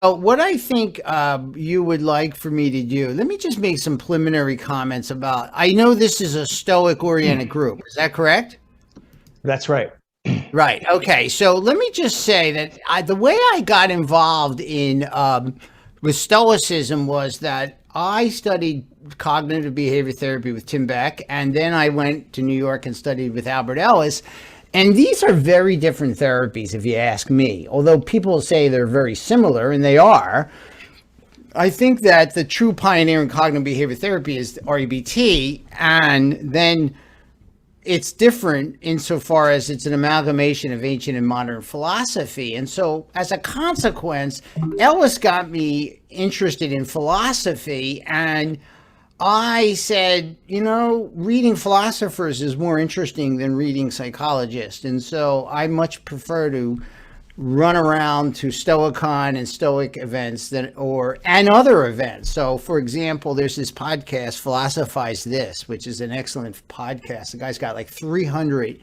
What I think you would like for me to do, let me just make some preliminary comments about. I know this is a Stoic oriented group. Is that correct? That's right. Right. Okay. So let me just say that the way I got involved in with Stoicism was that I studied cognitive behavior therapy with Tim Beck, and then I went to New York and studied with Albert Ellis. And these are very different therapies, if you ask me. Although people say they're very similar, and they are, I think that the true pioneer in cognitive behavior therapy is REBT, and then it's different insofar as it's an amalgamation of ancient and modern philosophy. And so, as a consequence, Ellis got me interested in philosophy. And I said, reading philosophers is more interesting than reading psychologists. And so I much prefer to run around to Stoicon and Stoic events and other events. So, for example, there's this podcast, Philosophize This, which is an excellent podcast. The guy's got like 300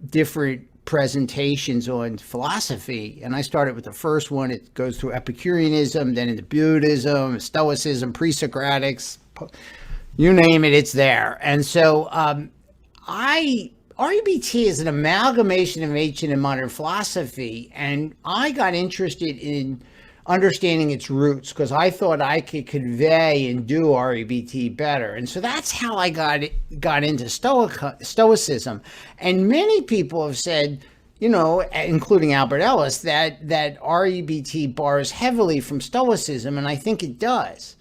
different presentations on philosophy, and I started with the first one. It goes through Epicureanism, then into Buddhism, Stoicism, pre-Socratics, you name it, it's there. And so REBT is an amalgamation of ancient and modern philosophy, and I got interested in understanding its roots because I thought I could convey and do REBT better. And so that's how I got into Stoicism. And many people have said, including Albert Ellis, that REBT borrows heavily from Stoicism, and I think it does.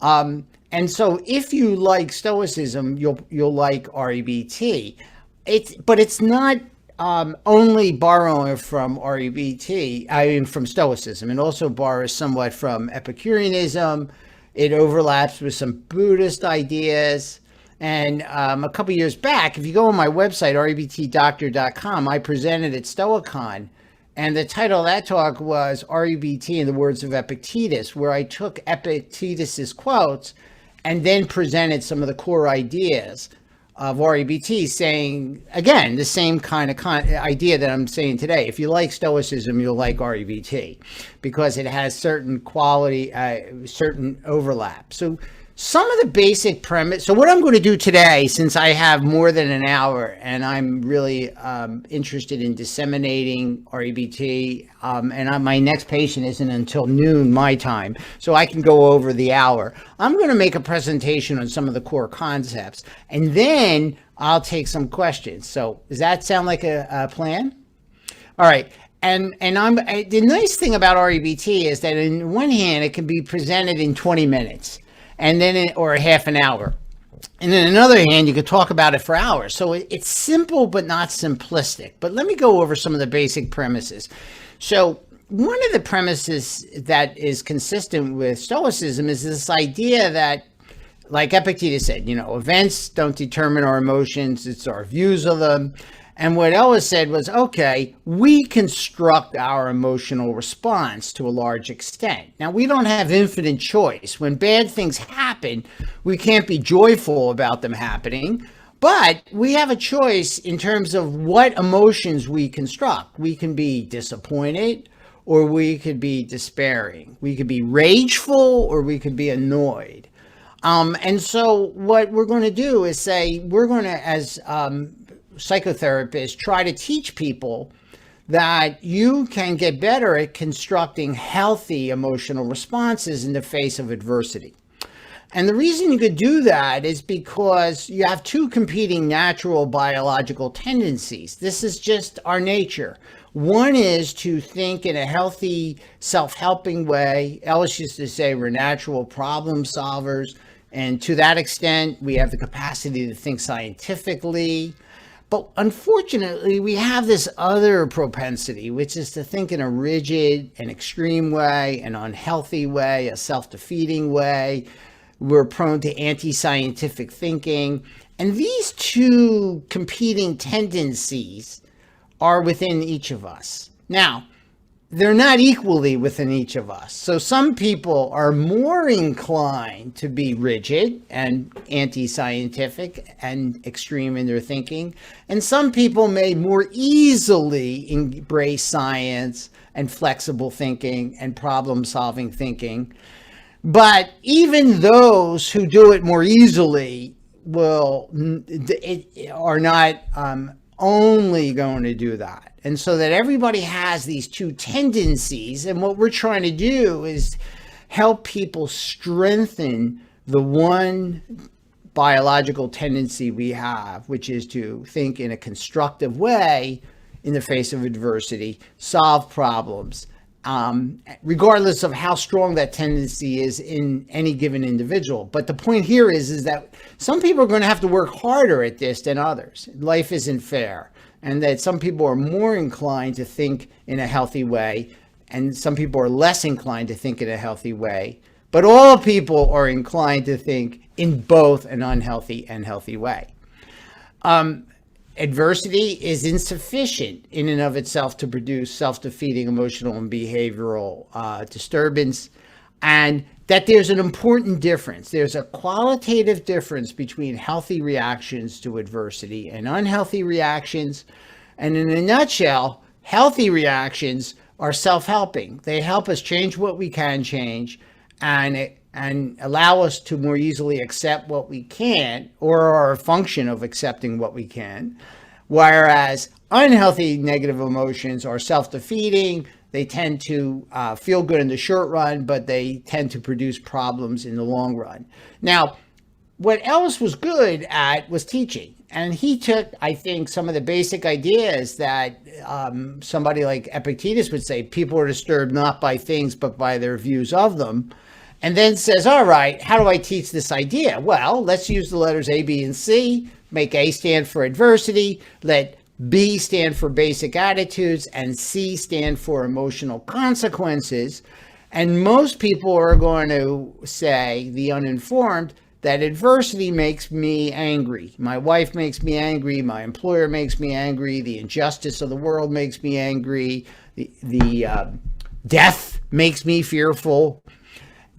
And so if you like Stoicism, you'll like REBT. But it's not only borrowing from REBT, from Stoicism. It also borrows somewhat from Epicureanism. It overlaps with some Buddhist ideas. And a couple years back, if you go on my website, rebtdoctor.com, I presented at Stoicon. And the title of that talk was REBT in the words of Epictetus, where I took Epictetus's quotes and then presented some of the core ideas of REBT, saying, again, the same kind of idea that I'm saying today. If you like Stoicism, you'll like REBT because it has certain quality, certain overlap. So some of the basic premise. So what I'm going to do today, since I have more than an hour and I'm really interested in disseminating REBT, and my next patient isn't until noon my time, so I can go over the hour. I'm going to make a presentation on some of the core concepts, and then I'll take some questions. So does that sound like a plan? All right. And the nice thing about REBT is that on one hand, it can be presented in 20 minutes. And then, or a half an hour. And then on the other hand, you could talk about it for hours. So it's simple, but not simplistic. But let me go over some of the basic premises. So one of the premises that is consistent with Stoicism is this idea that, like Epictetus said, events don't determine our emotions, it's our views of them. And what Ellis said was, okay, we construct our emotional response to a large extent. Now, we don't have infinite choice. When bad things happen, we can't be joyful about them happening, but we have a choice in terms of what emotions we construct. We can be disappointed, or we could be despairing. We could be rageful, or we could be annoyed. And so what we're going to do is say, we're going to, as psychotherapists, try to teach people that you can get better at constructing healthy emotional responses in the face of adversity. And the reason you could do that is because you have two competing natural biological tendencies. This is just our nature. One is to think in a healthy, self-helping way. Ellis used to say we're natural problem solvers. And to that extent, we have the capacity to think scientifically. But unfortunately, we have this other propensity, which is to think in a rigid and extreme way, an unhealthy way, a self-defeating way. We're prone to anti-scientific thinking. And these two competing tendencies are within each of us. Now, they're not equally within each of us. So some people are more inclined to be rigid and anti-scientific and extreme in their thinking. And some people may more easily embrace science and flexible thinking and problem-solving thinking. But even those who do it more easily are not only going to do that. And so that everybody has these two tendencies. And what we're trying to do is help people strengthen the one biological tendency we have, which is to think in a constructive way in the face of adversity, solve problems, regardless of how strong that tendency is in any given individual. But the point here is that some people are going to have to work harder at this than others. Life isn't fair. And that some people are more inclined to think in a healthy way, and some people are less inclined to think in a healthy way. But all people are inclined to think in both an unhealthy and healthy way. Adversity is insufficient in and of itself to produce self-defeating emotional and behavioral disturbance, and that there's an important difference. There's a qualitative difference between healthy reactions to adversity and unhealthy reactions. And in a nutshell, healthy reactions are self-helping. They help us change what we can change and allow us to more easily accept what we can't, or are a function of accepting what we can. Whereas unhealthy negative emotions are self-defeating. They tend to feel good in the short run, but they tend to produce problems in the long run. Now, what Ellis was good at was teaching. And he took, I think, some of the basic ideas that somebody like Epictetus would say, people are disturbed not by things, but by their views of them. And then says, all right, how do I teach this idea? Well, let's use the letters A, B, and C. Make A stand for adversity. Let B stand for basic attitudes, and C stand for emotional consequences. And most people are going to say, the uninformed, that adversity makes me angry. My wife makes me angry. My employer makes me angry. The injustice of the world makes me angry. The death makes me fearful.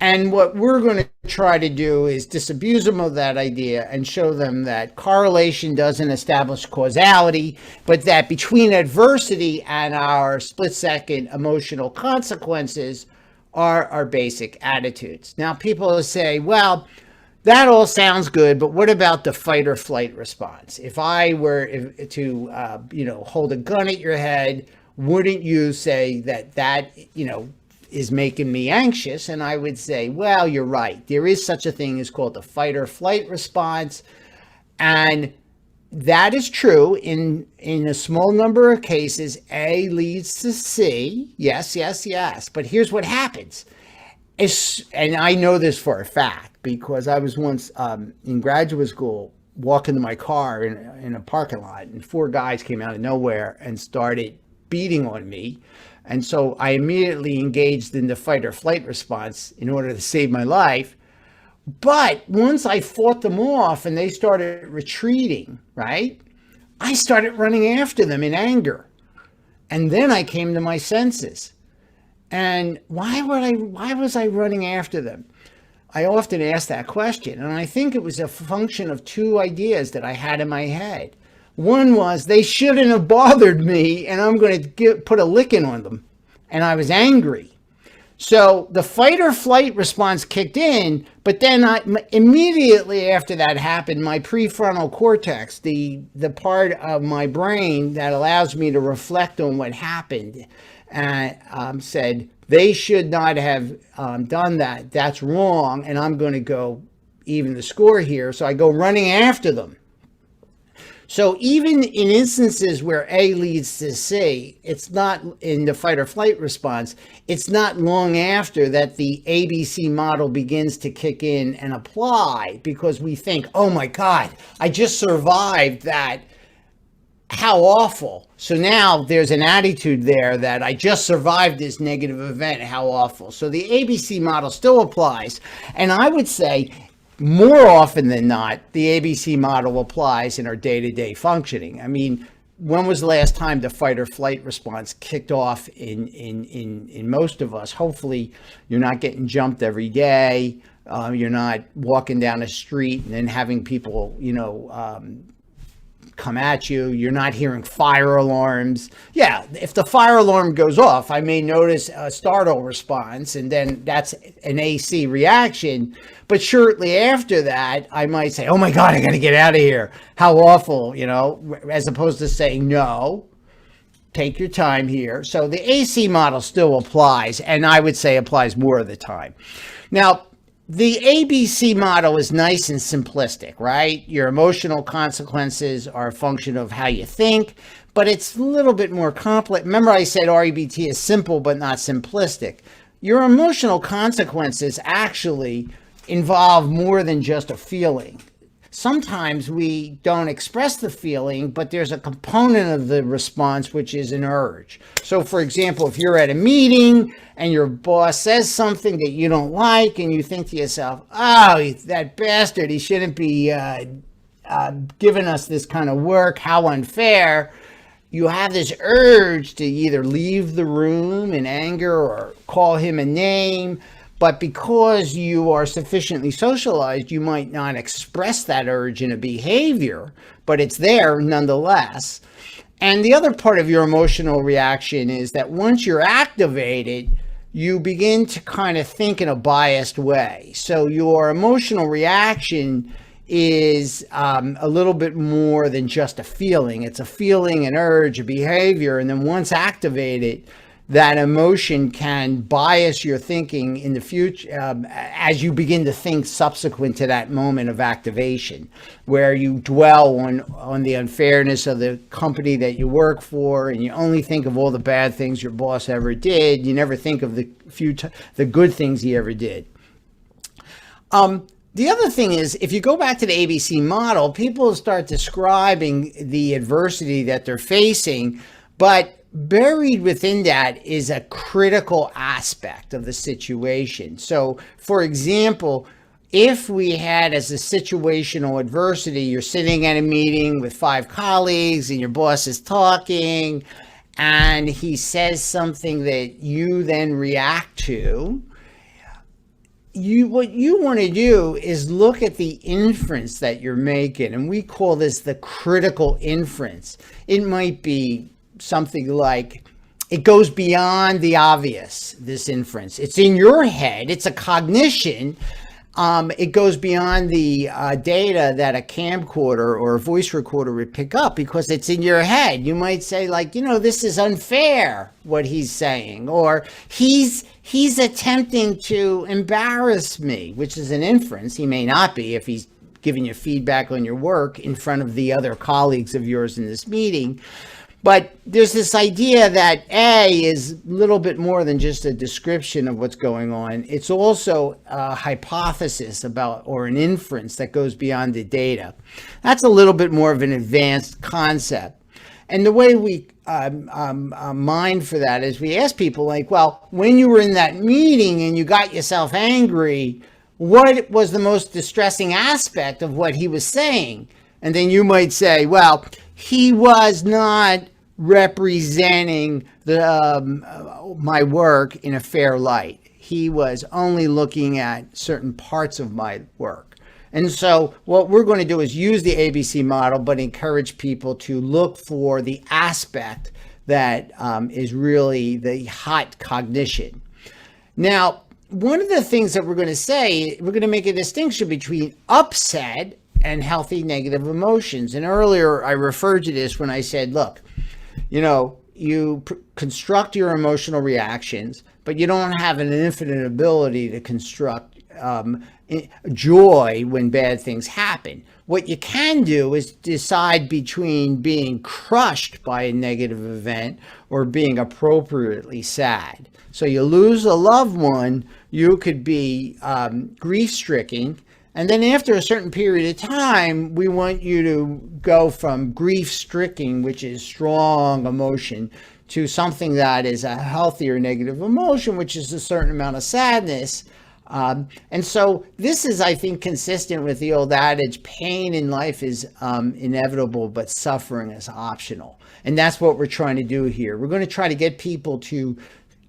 And what we're going to try to do is disabuse them of that idea and show them that correlation doesn't establish causality, but that between adversity and our split-second emotional consequences are our basic attitudes. Now, people say, well, that all sounds good, but what about the fight or flight response? If I were to hold a gun at your head, wouldn't you say that is making me anxious? And I would say, well, you're right. There is such a thing as called the fight or flight response. And that is true in a small number of cases. A leads to C. Yes, yes, yes. But here's what happens. And I know this for a fact because I was once in graduate school walking to my car in a parking lot, and 4 guys came out of nowhere and started beating on me. And so I immediately engaged in the fight or flight response in order to save my life. But once I fought them off and they started retreating, right, I started running after them in anger. And then I came to my senses. And why was I running after them? I often ask that question. And I think it was a function of 2 ideas that I had in my head. One was, they shouldn't have bothered me, and I'm going to put a licking on them. And I was angry. So the fight or flight response kicked in, but then immediately after that happened, my prefrontal cortex, the part of my brain that allows me to reflect on what happened, said, they should not have done that. That's wrong, and I'm going to go even the score here. So I go running after them. So even in instances where A leads to C, it's not in the fight or flight response, it's not long after that the ABC model begins to kick in and apply, because we think, oh my God, I just survived that. How awful. So now there's an attitude there that I just survived this negative event. How awful. So the ABC model still applies. And I would say, more often than not, the ABC model applies in our day-to-day functioning. I mean, when was the last time the fight or flight response kicked off in most of us? Hopefully you're not getting jumped every day. You're not walking down a street and then having people, come at you. You're not hearing fire alarms. Yeah, if the fire alarm goes off, I may notice a startle response, and then that's an AC reaction. But shortly after that, I might say, oh my God, I got to get out of here. How awful, as opposed to saying, no, take your time here. So the AC model still applies, and I would say applies more of the time. Now, the ABC model is nice and simplistic, right? Your emotional consequences are a function of how you think, but it's a little bit more complex. Remember I said REBT is simple but not simplistic. Your emotional consequences actually involve more than just a feeling. Sometimes we don't express the feeling, but there's a component of the response which is an urge. So for example, if you're at a meeting and your boss says something that you don't like and you think to yourself, oh, that bastard, he shouldn't be giving us this kind of work, how unfair. You have this urge to either leave the room in anger or call him a name. But because you are sufficiently socialized, you might not express that urge in a behavior, but it's there nonetheless. And the other part of your emotional reaction is that once you're activated, you begin to kind of think in a biased way. So your emotional reaction is a little bit more than just a feeling. It's a feeling, an urge, a behavior, and then once activated, that emotion can bias your thinking in the future as you begin to think subsequent to that moment of activation, where you dwell on the unfairness of the company that you work for, and you only think of all the bad things your boss ever did. You never think of the good things he ever did. The other thing is, if you go back to the ABC model, people start describing the adversity that they're facing, but buried within that is a critical aspect of the situation. So, for example, if we had as a situational adversity, you're sitting at a meeting with 5 colleagues and your boss is talking and he says something that you then react to, what you want to do is look at the inference that you're making, and we call this the critical inference. It might be something like, it goes beyond the obvious, this inference. It's in your head. It's a cognition. It goes beyond the data that a camcorder or a voice recorder would pick up, because it's in your head. You might say, like, this is unfair, what he's saying, or he's attempting to embarrass me, which is an inference. He may not be if he's giving you feedback on your work in front of the other colleagues of yours in this meeting. But there's this idea that A is a little bit more than just a description of what's going on. It's also a hypothesis about, or an inference that goes beyond the data. That's a little bit more of an advanced concept. And the way we mind for that is we ask people, like, well, when you were in that meeting and you got yourself angry, what was the most distressing aspect of what he was saying? And then you might say, well, he was not representing my work in a fair light. He was only looking at certain parts of my work. And so what we're going to do is use the ABC model, but encourage people to look for the aspect that is really the hot cognition. Now, one of the things that we're going to say, we're going to make a distinction between upset and healthy negative emotions. And earlier I referred to this when I said, look, you construct your emotional reactions, but you don't have an infinite ability to construct joy when bad things happen. What you can do is decide between being crushed by a negative event or being appropriately sad. So you lose a loved one, you could be grief-stricken. And then after a certain period of time, we want you to go from grief-stricken, which is strong emotion, to something that is a healthier negative emotion, which is a certain amount of sadness. And so this is, I think, consistent with the old adage, pain in life is inevitable, but suffering is optional. And that's what we're trying to do here. We're going to try to get people to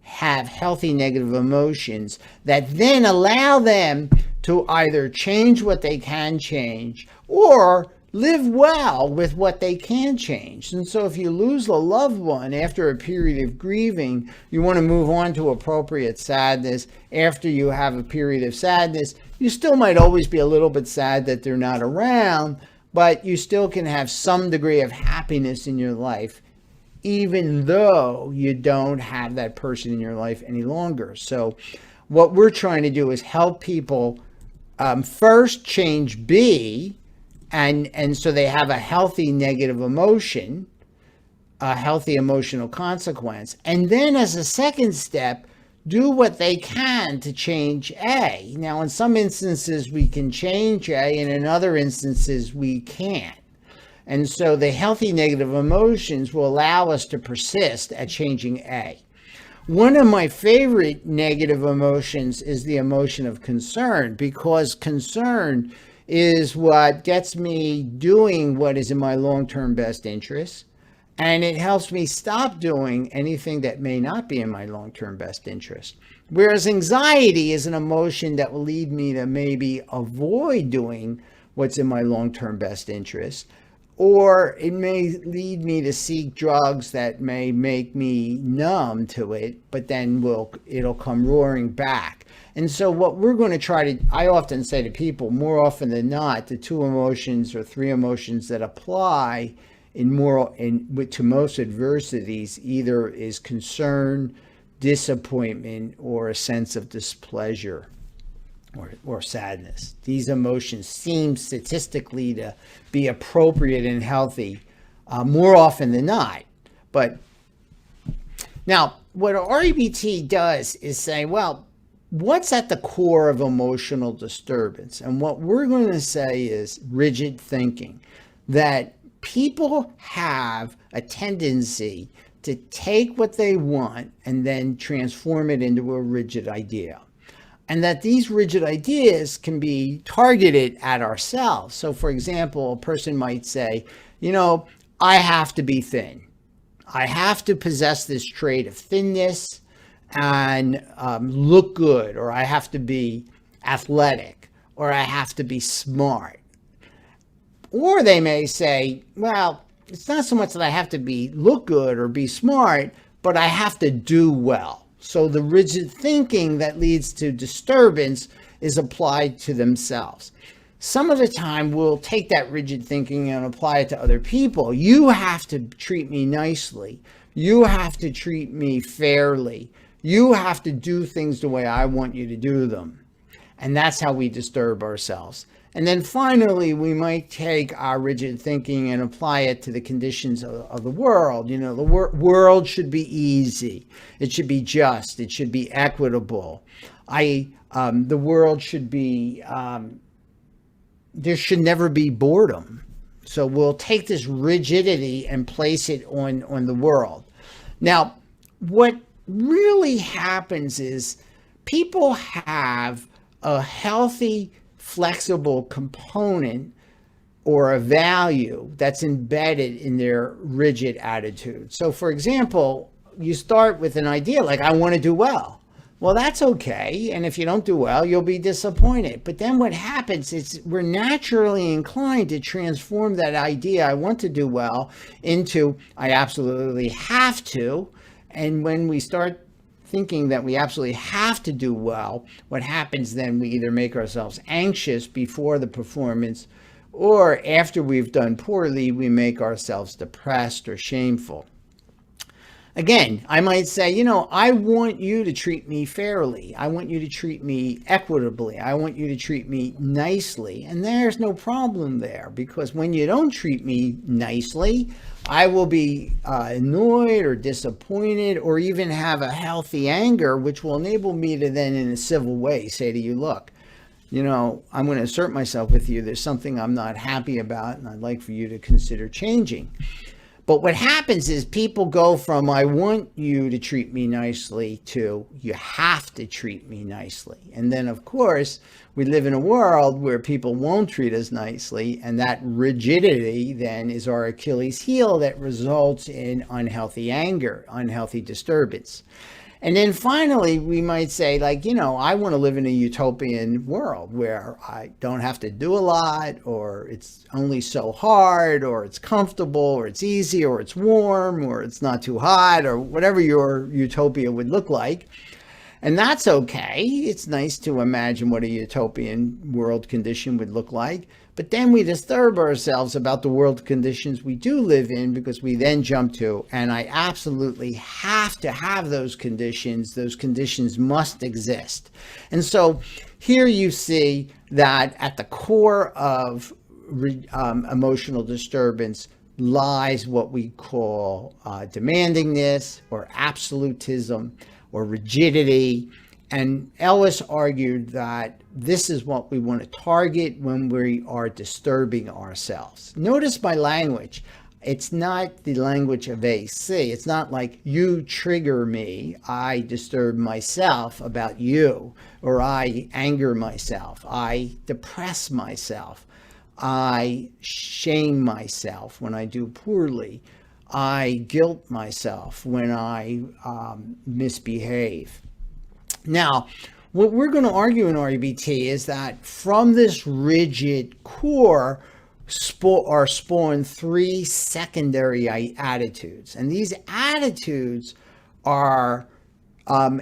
have healthy negative emotions that then allow them to either change what they can change or live well with what they can change. And so if you lose a loved one after a period of grieving, you want to move on to appropriate sadness. After you have a period of sadness, you still might always be a little bit sad that they're not around, but you still can have some degree of happiness in your life, even though you don't have that person in your life any longer. So what we're trying to do is help people first change B, and so they have a healthy negative emotion, a healthy emotional consequence. And then as a second step, do what they can to change A. Now, in some instances, we can change A, and in other instances, we can't. And so the healthy negative emotions will allow us to persist at changing A. One of my favorite negative emotions is the emotion of concern, because concern is what gets me doing what is in my long-term best interest, and it helps me stop doing anything that may not be in my long-term best interest. Whereas anxiety is an emotion that will lead me to maybe avoid doing what's in my long-term best interest, or it may lead me to seek drugs that may make me numb to it, but then it'll come roaring back. And so what we're going to try to, I often say to people, more often than not, the two emotions or three emotions that apply to most adversities either is concern, disappointment, or a sense of displeasure or sadness. These emotions seem statistically to be appropriate and healthy more often than not. But now, what REBT does is say, well, what's at the core of emotional disturbance? And what we're going to say is rigid thinking, that people have a tendency to take what they want and then transform it into a rigid idea. And that these rigid ideas can be targeted at ourselves. So, for example, a person might say, I have to be thin. I have to possess this trait of thinness and look good, or I have to be athletic, or I have to be smart. Or they may say, well, it's not so much that I have to look good or be smart, but I have to do well. So the rigid thinking that leads to disturbance is applied to themselves. Some of the time we'll take that rigid thinking and apply it to other people. You have to treat me nicely. You have to treat me fairly. You have to do things the way I want you to do them. And that's how we disturb ourselves. And then finally, we might take our rigid thinking and apply it to the conditions of the world. The world should be easy. It should be just. It should be equitable. The world should be, there should never be boredom. So we'll take this rigidity and place it on the world. Now, what really happens is people have a healthy, flexible component or a value that's embedded in their rigid attitude. So, for example, you start with an idea like, I want to do well. Well, that's okay. And if you don't do well, you'll be disappointed. But then what happens is we're naturally inclined to transform that idea, I want to do well, into I absolutely have to. And when we start thinking that we absolutely have to do well, what happens then, we either make ourselves anxious before the performance, or after we've done poorly, we make ourselves depressed or shameful. Again, I might say, I want you to treat me fairly. I want you to treat me equitably. I want you to treat me nicely. And there's no problem there, because when you don't treat me nicely, I will be annoyed or disappointed, or even have a healthy anger, which will enable me to then, in a civil way, say to you, look, I'm going to assert myself with you. There's something I'm not happy about, and I'd like for you to consider changing. But what happens is people go from I want you to treat me nicely to you have to treat me nicely. And then, of course, we live in a world where people won't treat us nicely. And that rigidity then is our Achilles heel that results in unhealthy anger, unhealthy disturbance. And then finally, we might say, like, I want to live in a utopian world where I don't have to do a lot, or it's only so hard, or it's comfortable, or it's easy, or it's warm, or it's not too hot, or whatever your utopia would look like. And that's okay. It's nice to imagine what a utopian world condition would look like. But then we disturb ourselves about the world conditions we do live in, because we then jump to, and I absolutely have to have those conditions. Those conditions must exist. And so here you see that at the core of emotional disturbance lies what we call demandingness or absolutism or rigidity. And Ellis argued that this is what we want to target when we are disturbing ourselves. Notice my language. It's not the language of AC. It's not like you trigger me, I disturb myself about you, or I anger myself, I depress myself, I shame myself when I do poorly, I guilt myself when I misbehave. Now, what we're going to argue in REBT is that from this rigid core are spawned three secondary attitudes. And these attitudes are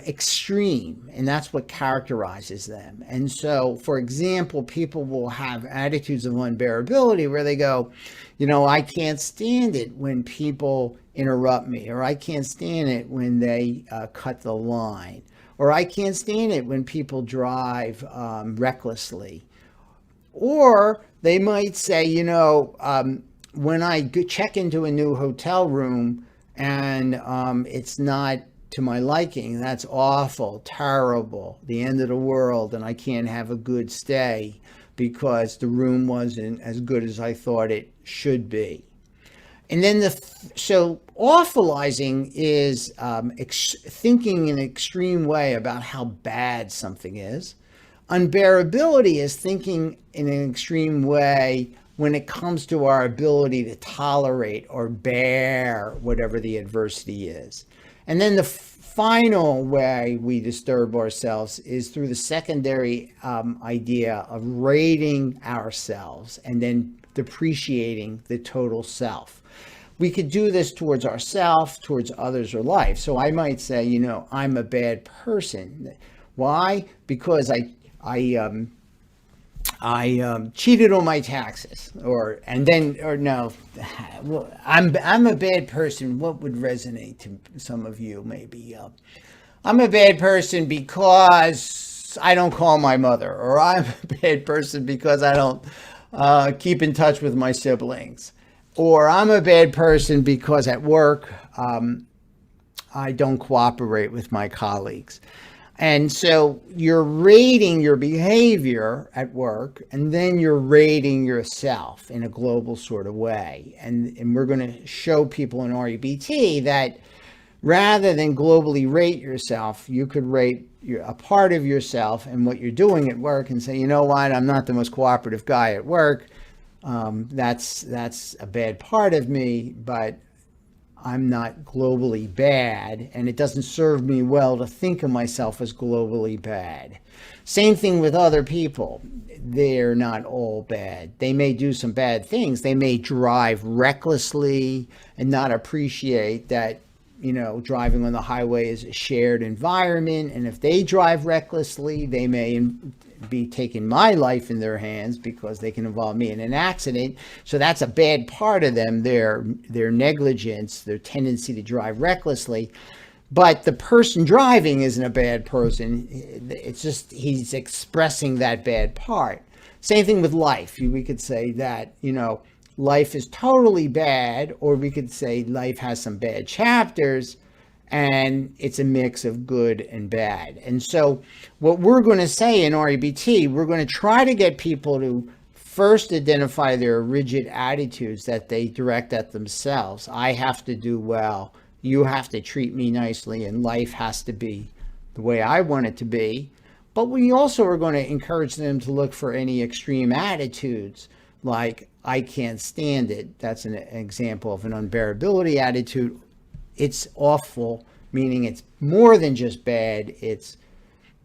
extreme, and that's what characterizes them. And so, for example, people will have attitudes of unbearability where they go, I can't stand it when people interrupt me, or I can't stand it when they cut the line. Or I can't stand it when people drive recklessly. Or they might say, when I check into a new hotel room and it's not to my liking, that's awful, terrible, the end of the world, and I can't have a good stay because the room wasn't as good as I thought it should be. And then so awfulizing is thinking in an extreme way about how bad something is. Unbearability is thinking in an extreme way when it comes to our ability to tolerate or bear whatever the adversity is. And then the final way we disturb ourselves is through the secondary idea of rating ourselves and then depreciating the total self. We could do this towards ourselves, towards others, or life. So I might say, I'm a bad person. Why? Because I cheated on my taxes, I'm a bad person. What would resonate to some of you? Maybe I'm a bad person because I don't call my mother, or I'm a bad person because I don't keep in touch with my siblings. Or I'm a bad person because at work, I don't cooperate with my colleagues. And so you're rating your behavior at work, and then you're rating yourself in a global sort of way. And we're going to show people in REBT that rather than globally rate yourself, you could rate a part of yourself and what you're doing at work and say, I'm not the most cooperative guy at work. That's a bad part of me, but I'm not globally bad, and it doesn't serve me well to think of myself as globally bad. Same thing with other people. They're not all bad. They may do some bad things. They may drive recklessly and not appreciate that, driving on the highway is a shared environment. And if they drive recklessly, they may be taking my life in their hands because they can involve me in an accident. So that's a bad part of them, their negligence, their tendency to drive recklessly. But the person driving isn't a bad person. It's just he's expressing that bad part. Same thing with life. We could say that, life is totally bad, or we could say life has some bad chapters, and it's a mix of good and bad. And so what we're going to say in REBT, we're going to try to get people to first identify their rigid attitudes that they direct at themselves. I have to do well. You have to treat me nicely, and life has to be the way I want it to be. But we also are going to encourage them to look for any extreme attitudes, like I can't stand it. That's an example of an unbearability attitude. It's awful, meaning it's more than just bad. It's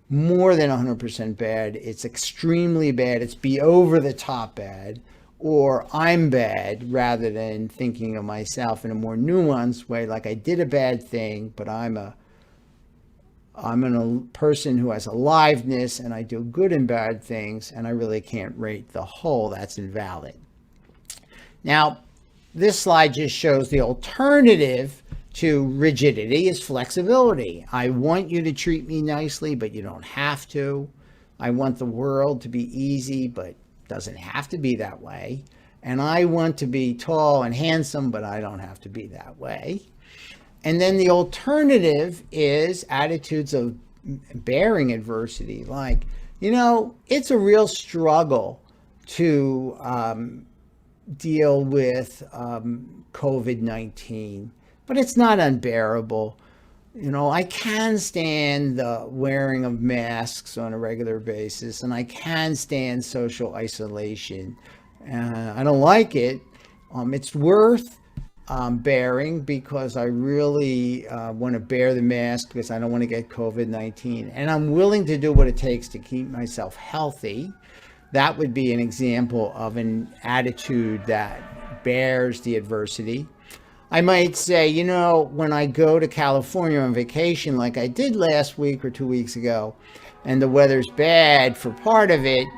more than 100% bad. It's extremely bad. It's be over the top bad. Or I'm bad, rather than thinking of myself in a more nuanced way, like I did a bad thing, but I'm a person who has aliveness, and I do good and bad things, and I really can't rate the whole. That's invalid. Now, this slide just shows the alternative to rigidity is flexibility. I want you to treat me nicely, but you don't have to. I want the world to be easy, but it doesn't have to be that way. And I want to be tall and handsome, but I don't have to be that way. And then the alternative is attitudes of bearing adversity. Like, it's a real struggle to deal with COVID-19, but it's not unbearable. I can stand the wearing of masks on a regular basis, and I can stand social isolation. I don't like it. It's worth bearing, because I really want to bear the mask because I don't want to get COVID-19. And I'm willing to do what it takes to keep myself healthy. That would be an example of an attitude that bears the adversity. I might say, when I go to California on vacation, like I did last week or 2 weeks ago, and the weather's bad for part of it,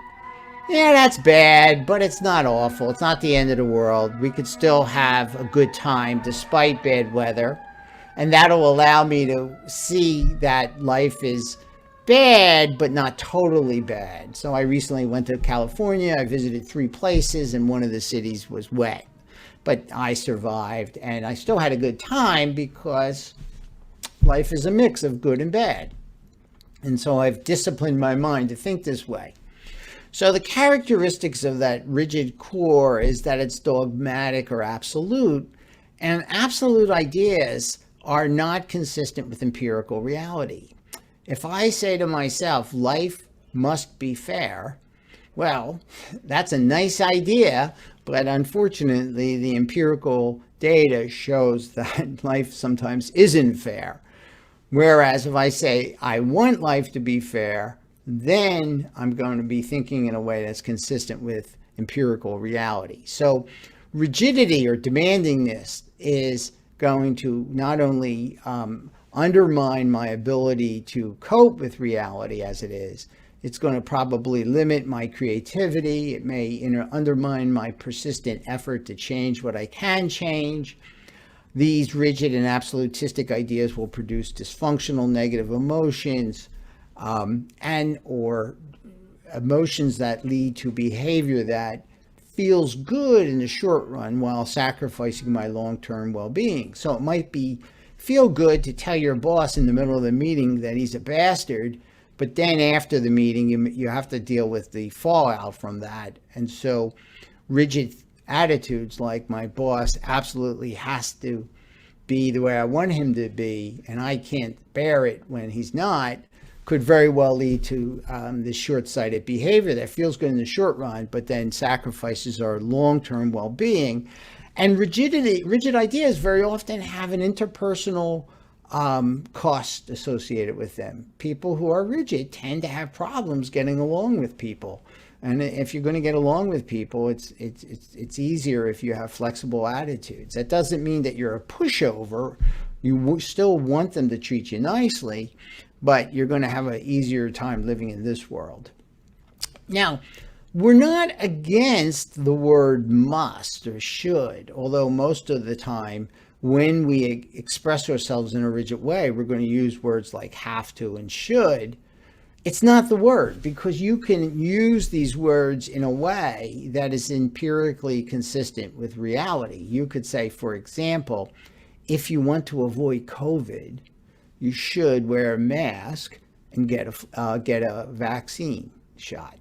yeah, that's bad, but it's not awful. It's not the end of the world. We could still have a good time despite bad weather. And that'll allow me to see that life is bad, but not totally bad. So I recently went to California. I visited 3 places, and one of the cities was wet. But I survived, and I still had a good time, because life is a mix of good and bad. And so I've disciplined my mind to think this way. So the characteristics of that rigid core is that it's dogmatic or absolute, and absolute ideas are not consistent with empirical reality. If I say to myself, life must be fair, well, that's a nice idea, but unfortunately, the empirical data shows that life sometimes isn't fair. Whereas if I say, I want life to be fair, then I'm going to be thinking in a way that's consistent with empirical reality. So rigidity or demandingness is going to not only undermine my ability to cope with reality as it is, it's going to probably limit my creativity. It may undermine my persistent effort to change what I can change. These rigid and absolutistic ideas will produce dysfunctional negative emotions, and or emotions that lead to behavior that feels good in the short run while sacrificing my long-term well-being. So it might feel good to tell your boss in the middle of the meeting that he's a bastard, but then after the meeting, you have to deal with the fallout from that. And so rigid attitudes like my boss absolutely has to be the way I want him to be, and I can't bear it when he's not, could very well lead to this short-sighted behavior that feels good in the short run, but then sacrifices our long-term well-being. And rigid ideas very often have an interpersonal cost associated with them. People who are rigid tend to have problems getting along with people. And if you're going to get along with people, it's easier if you have flexible attitudes. That doesn't mean that you're a pushover. You still want them to treat you nicely, but you're going to have an easier time living in this world. Now, we're not against the word must or should, although most of the time when we express ourselves in a rigid way, we're going to use words like have to and should. It's not the word, because you can use these words in a way that is empirically consistent with reality. You could say, for example, if you want to avoid COVID, you should wear a mask and get a vaccine shot.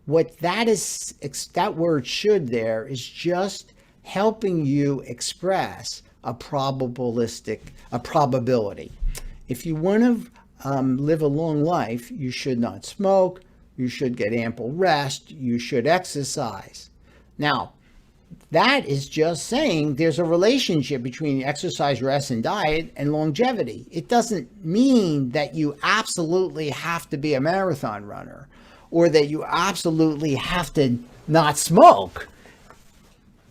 what that word should there is just helping you express a probability. If you want to live a long life, you should not smoke, you should get ample rest, you should exercise. Now, that is just saying there's a relationship between exercise, rest, and diet and longevity. It doesn't mean that you absolutely have to be a marathon runner or that you absolutely have to not smoke,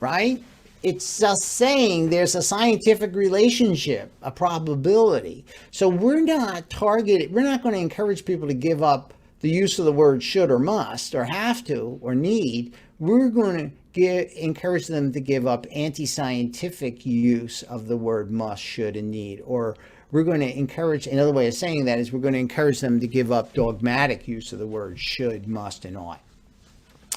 right? It's just saying there's a scientific relationship, a probability. So we're not going to encourage people to give up the use of the word should or must or have to or need. We're going to encourage them to give up anti-scientific use of the word must, should, and need. Or we're going to encourage, another way of saying that is we're going to encourage them to give up dogmatic use of the word should, must, and ought.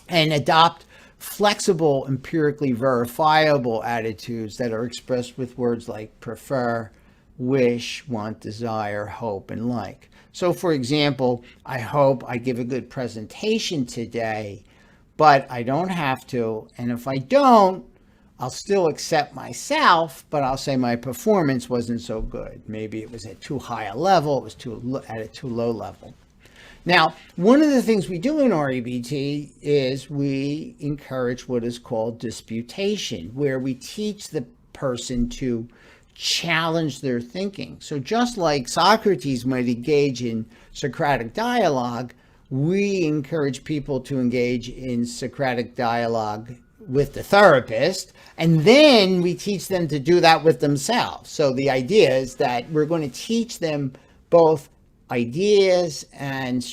And adopt flexible, empirically verifiable attitudes that are expressed with words like prefer, wish, want, desire, hope, and like. So, for example, I hope I give a good presentation today, but I don't have to. And if I don't, I'll still accept myself, but I'll say my performance wasn't so good. Maybe it was at too high a level, it was at a too low level. Now, one of the things we do in REBT is we encourage what is called disputation, where we teach the person to challenge their thinking. So just like Socrates might engage in Socratic dialogue, we encourage people to engage in Socratic dialogue with the therapist, and then we teach them to do that with themselves. So the idea is that we're going to teach them both ideas and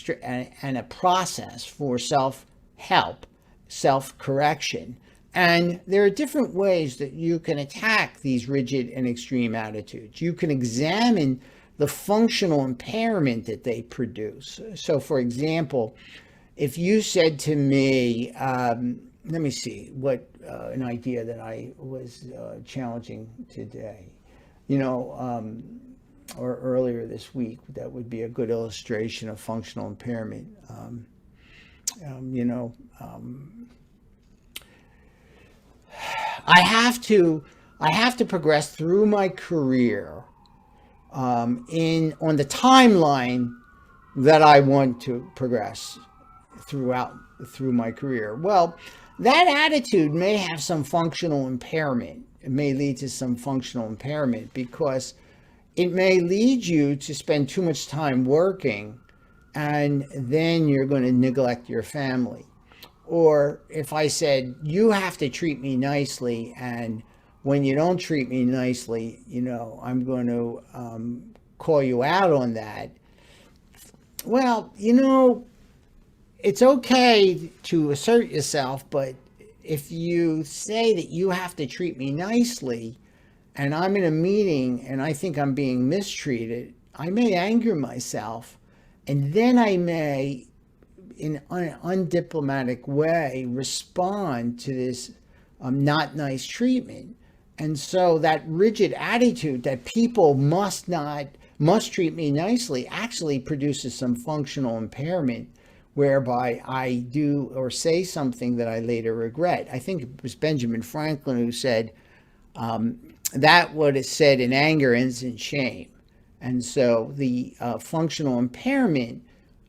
a process for self-help, self-correction. And there are different ways that you can attack these rigid and extreme attitudes. You can examine the functional impairment that they produce. So, for example, if you said to me, let me see what an idea that I was challenging today, or earlier this week, that would be a good illustration of functional impairment. I have to progress through my career on the timeline that I want to progress through my career. Well, that attitude may have some functional impairment. It may lead to some functional impairment because it may lead you to spend too much time working, and then you're going to neglect your family. Or if I said, you have to treat me nicely, and when you don't treat me nicely, I'm going to call you out on that. Well, it's okay to assert yourself, but if you say that you have to treat me nicely, and I'm in a meeting and I think I'm being mistreated, I may anger myself, and then I may, in an undiplomatic way, respond to this not nice treatment. And so that rigid attitude that people must treat me nicely actually produces some functional impairment, whereby I do or say something that I later regret. I think it was Benjamin Franklin who said, that what is said in anger ends in shame. And so the functional impairment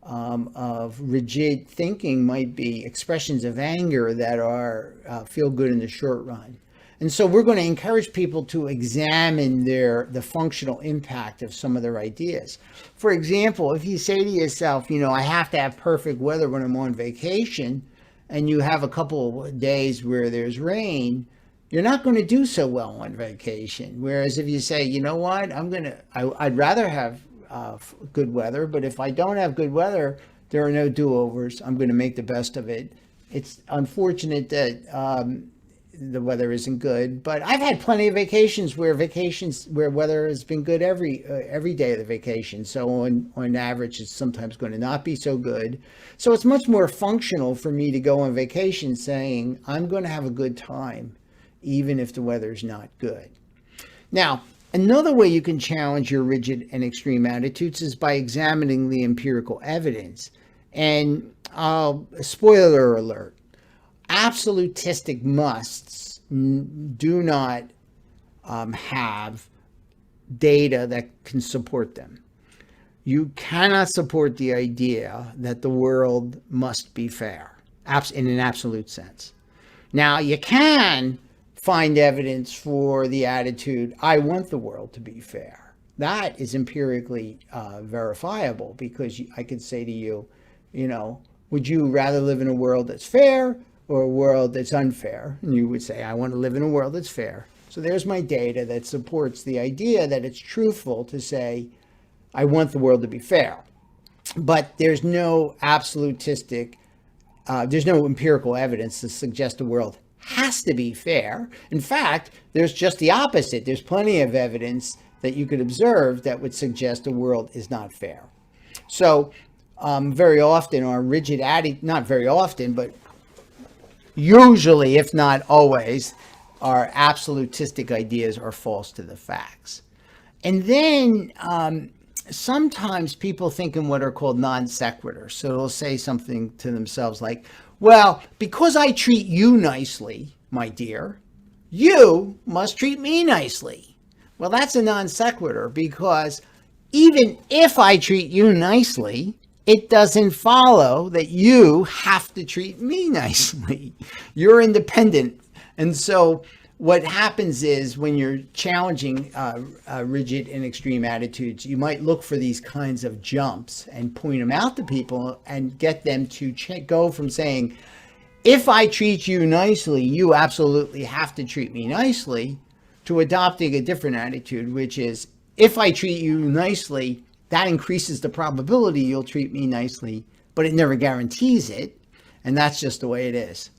of rigid thinking might be expressions of anger that are feel good in the short run. And so we're going to encourage people to examine the functional impact of some of their ideas. For example, if you say to yourself, I have to have perfect weather when I'm on vacation, and you have a couple of days where there's rain, you're not going to do so well on vacation. Whereas if you say, you know what, I'd rather have good weather, but if I don't have good weather, there are no do-overs. I'm going to make the best of it. It's unfortunate that the weather isn't good, but I've had plenty of vacations where weather has been good every day of the vacation. So on average, it's sometimes going to not be so good. So it's much more functional for me to go on vacation saying, I'm going to have a good time, even if the weather's not good. Now, another way you can challenge your rigid and extreme attitudes is by examining the empirical evidence. And spoiler alert, absolutistic musts do not have data that can support them. You cannot support the idea that the world must be fair in an absolute sense. Now, you can find evidence for the attitude, I want the world to be fair. That is empirically verifiable, because I could say to you, would you rather live in a world that's fair or a world that's unfair? And you would say, I want to live in a world that's fair. So there's my data that supports the idea that it's truthful to say, I want the world to be fair. But there's no there's no empirical evidence to suggest the world has to be fair. In fact, there's just the opposite. There's plenty of evidence that you could observe that would suggest the world is not fair. So very often our rigid attitude, not very often, but usually, if not always, our absolutistic ideas are false to the facts. And then sometimes people think in what are called non sequiturs. So they'll say something to themselves like, well, because I treat you nicely, my dear, you must treat me nicely. Well, that's a non sequitur, because even if I treat you nicely, it doesn't follow that you have to treat me nicely. You're independent. And so what happens is, when you're challenging rigid and extreme attitudes, you might look for these kinds of jumps and point them out to people and get them to go from saying, if I treat you nicely, you absolutely have to treat me nicely, to adopting a different attitude, which is, if I treat you nicely, that increases the probability you'll treat me nicely, but it never guarantees it. And that's just the way it is.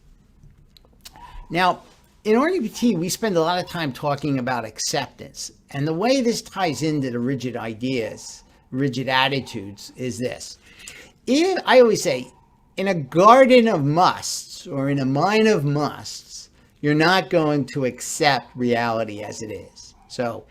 Now, in REBT, we spend a lot of time talking about acceptance. And the way this ties into the rigid ideas, rigid attitudes, is this. I always say, in a garden of musts, or in a mine of musts, you're not going to accept reality as it is. So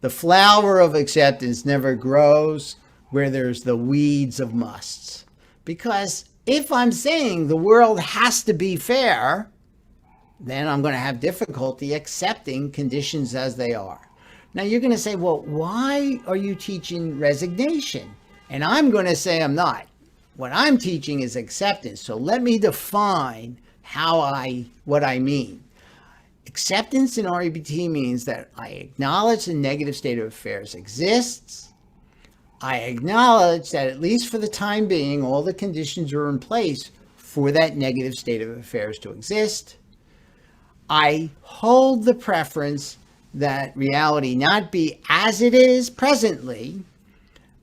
the flower of acceptance never grows where there's the weeds of musts. Because if I'm saying the world has to be fair, then I'm going to have difficulty accepting conditions as they are. Now you're going to say, well, why are you teaching resignation? And I'm going to say I'm not. What I'm teaching is acceptance. So let me define what I mean. Acceptance in REBT means that I acknowledge the negative state of affairs exists. I acknowledge that, at least for the time being, all the conditions are in place for that negative state of affairs to exist. I hold the preference that reality not be as it is presently,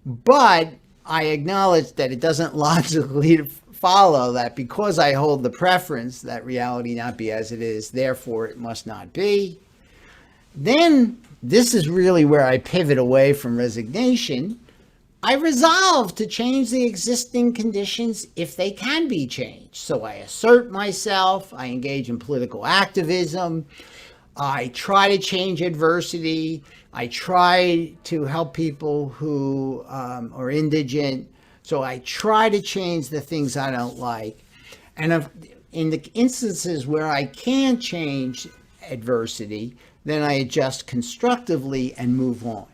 but I acknowledge that it doesn't logically follow that because I hold the preference that reality not be as it is, therefore it must not be. Then, this is really where I pivot away from resignation. I resolve to change the existing conditions if they can be changed. So I assert myself, I engage in political activism, I try to change adversity, I try to help people who are indigent. So I try to change the things I don't like. And in the instances where I can change adversity, then I adjust constructively and move on.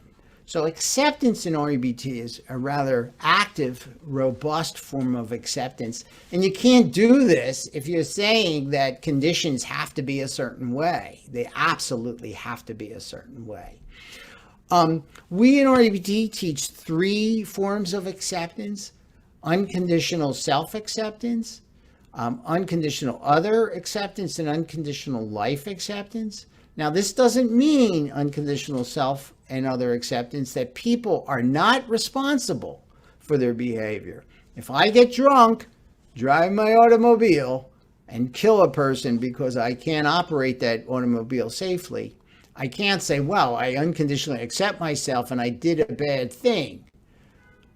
So acceptance in REBT is a rather active, robust form of acceptance. And you can't do this if you're saying that conditions have to be a certain way. They absolutely have to be a certain way. We in REBT teach 3 forms of acceptance: unconditional self-acceptance, unconditional other acceptance, and unconditional life acceptance. Now, this doesn't mean unconditional self and other acceptance that people are not responsible for their behavior. If I get drunk, drive my automobile, and kill a person because I can't operate that automobile safely, I can't say, well, I unconditionally accept myself and I did a bad thing,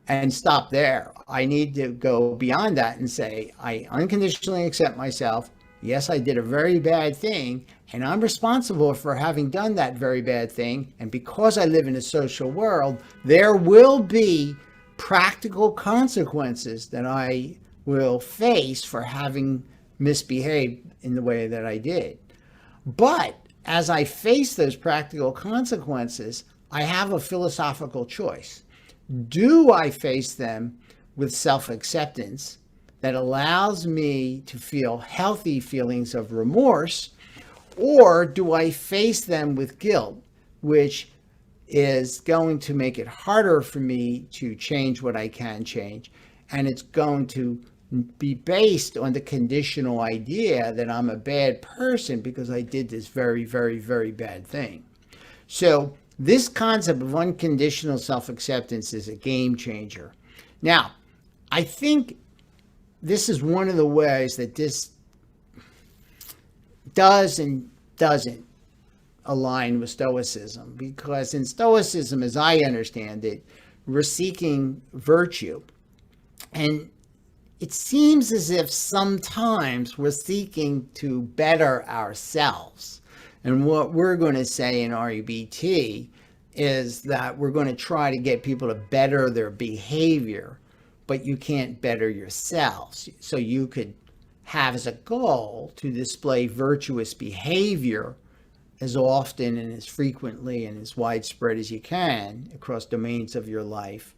and stop there. I need to go beyond that and say, I unconditionally accept myself. Yes, I did a very bad thing, and I'm responsible for having done that very bad thing. And because I live in a social world, there will be practical consequences that I will face for having misbehaved in the way that I did. But as I face those practical consequences, I have a philosophical choice. Do I face them with self-acceptance that allows me to feel healthy feelings of remorse, or do I face them with guilt, which is going to make it harder for me to change what I can change, and it's going to be based on the conditional idea that I'm a bad person because I did this very, very, very bad thing. So this concept of unconditional self-acceptance is a game changer. Now, I think this is one of the ways that this does and doesn't align with Stoicism, because in Stoicism, as I understand it, we're seeking virtue. And it seems as if sometimes we're seeking to better ourselves. And what we're going to say in REBT is that we're going to try to get people to better their behavior, but you can't better yourselves. So you could have as a goal to display virtuous behavior as often and as frequently and as widespread as you can across domains of your life.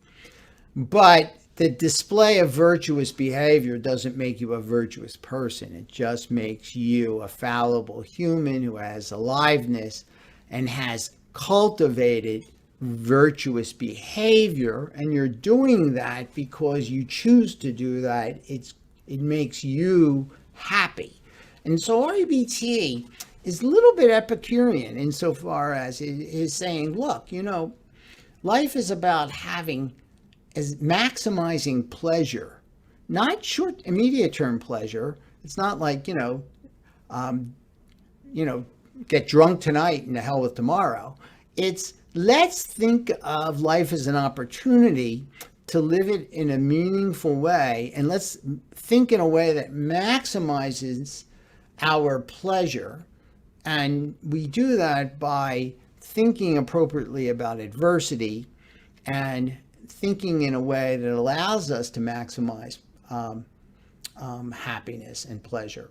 But the display of virtuous behavior doesn't make you a virtuous person. It just makes you a fallible human who has aliveness and has cultivated virtuous behavior. And you're doing that because you choose to do that. It makes you happy. And so REBT is a little bit Epicurean insofar as it is saying, look, life is about maximizing pleasure, not short, immediate term pleasure. It's not like, get drunk tonight and the hell with tomorrow. It's let's think of life as an opportunity to live it in a meaningful way. And let's think in a way that maximizes our pleasure. And we do that by thinking appropriately about adversity and thinking in a way that allows us to maximize happiness and pleasure.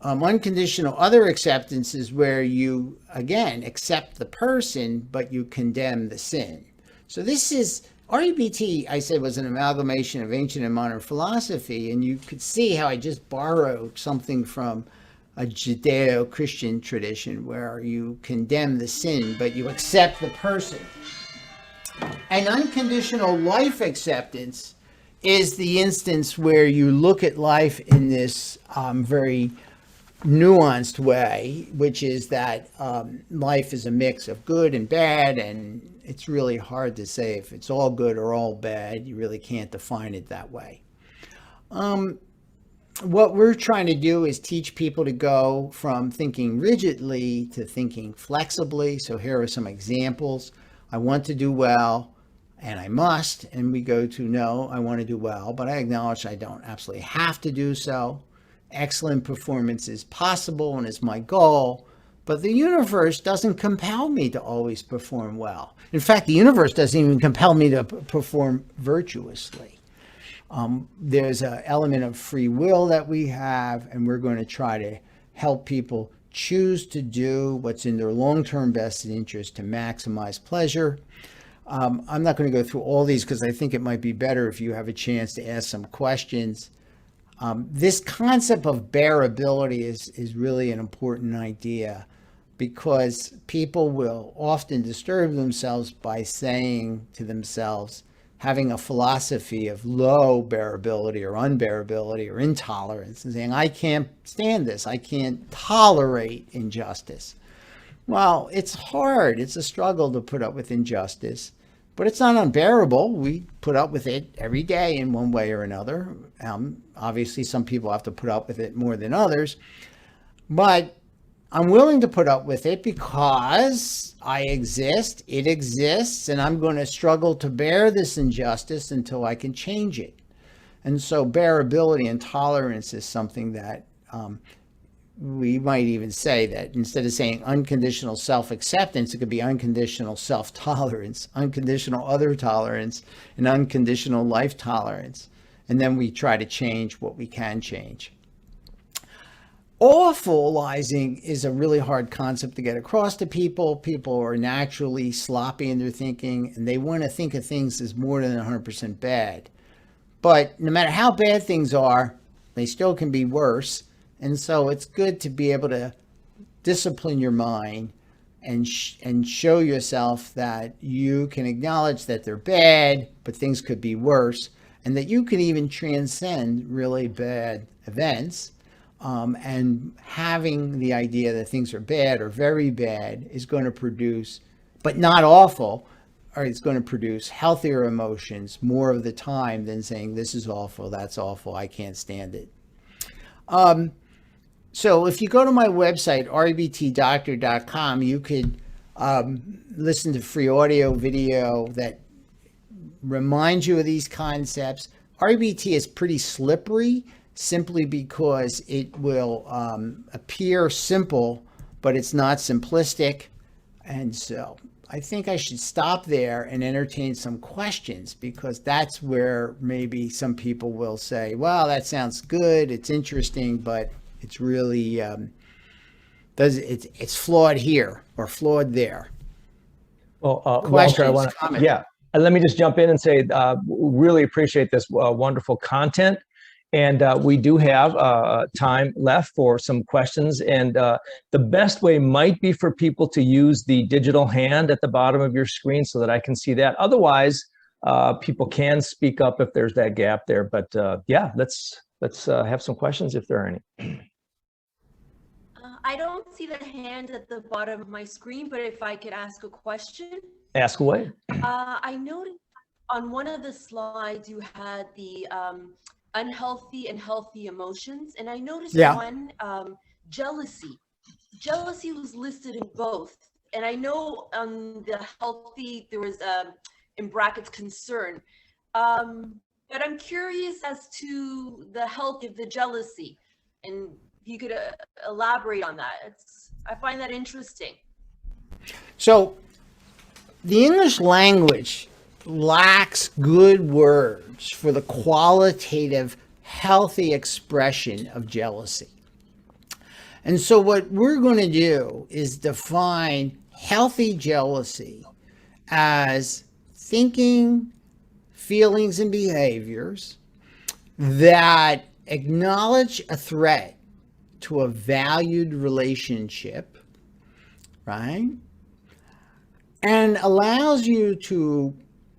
Unconditional other acceptance is where you, again, accept the person, but you condemn the sin. So this is, REBT, I said, was an amalgamation of ancient and modern philosophy, and you could see how I just borrowed something from a Judeo-Christian tradition where you condemn the sin, but you accept the person. And unconditional life acceptance is the instance where you look at life in this very nuanced way, which is that life is a mix of good and bad, and it's really hard to say if it's all good or all bad. You really can't define it that way. What we're trying to do is teach people to go from thinking rigidly to thinking flexibly. So here are some examples. I want to do well, and I must. And we go to, no, I want to do well, but I acknowledge I don't absolutely have to do so. Excellent performance is possible and is my goal, but the universe doesn't compel me to always perform well. In fact, the universe doesn't even compel me to perform virtuously. There's an element of free will that we have, and we're going to try to help people choose to do what's in their long-term best interest to maximize pleasure. I'm not going to go through all these because I think it might be better if you have a chance to ask some questions. This concept of bearability is really an important idea, because people will often disturb themselves by saying to themselves, having a philosophy of low bearability or unbearability or intolerance, and saying, I can't stand this, I can't tolerate injustice. Well, it's hard. It's a struggle to put up with injustice, but it's not unbearable. We put up with it every day in one way or another. Obviously, some people have to put up with it more than others, but I'm willing to put up with it because I exist, it exists, and I'm going to struggle to bear this injustice until I can change it. And so bearability and tolerance is something that we might even say that instead of saying unconditional self-acceptance, it could be unconditional self-tolerance, unconditional other tolerance, and unconditional life tolerance. and then we try to change what we can change. Awfulizing is a really hard concept to get across to people. People are naturally sloppy in their thinking, and they want to think of things as more than 100% bad. But no matter how bad things are, they still can be worse. And so it's good to be able to discipline your mind and show yourself that you can acknowledge that they're bad, but things could be worse, and that you can even transcend really bad events. And having the idea that things are bad or very bad is going to produce, but not awful, or it's going to produce healthier emotions more of the time than saying, this is awful, that's awful, I can't stand it. So if you go to my website, rebtdoctor.com, you could listen to free audio video that reminds you of these concepts. REBT is pretty slippery, simply because it will appear simple, but it's not simplistic. And so I think I should stop there and entertain some questions, because that's where maybe some people will say, well, that sounds good, it's interesting, but it's really, it's flawed here or flawed there. Well, Walter, and let me just jump in and say, really appreciate this wonderful content. And we do have time left for some questions. And the best way might be for people to use the digital hand at the bottom of your screen so that I can see that. Otherwise, people can speak up if there's that gap there. But yeah, let's have some questions if there are any. I don't see the hand at the bottom of my screen, but if I could ask a question. Ask away. I noticed on one of the slides you had the unhealthy and healthy emotions, and I noticed one, jealousy. Jealousy was listed in both, and I know on the healthy there was in brackets concern, but I'm curious as to the health of the jealousy, and if you could elaborate on that. I find that interesting. So the English language lacks good words for the qualitative, healthy expression of jealousy. And so what we're going to do is define healthy jealousy as thinking, feelings, and behaviors that acknowledge a threat to a valued relationship, right? And allows you to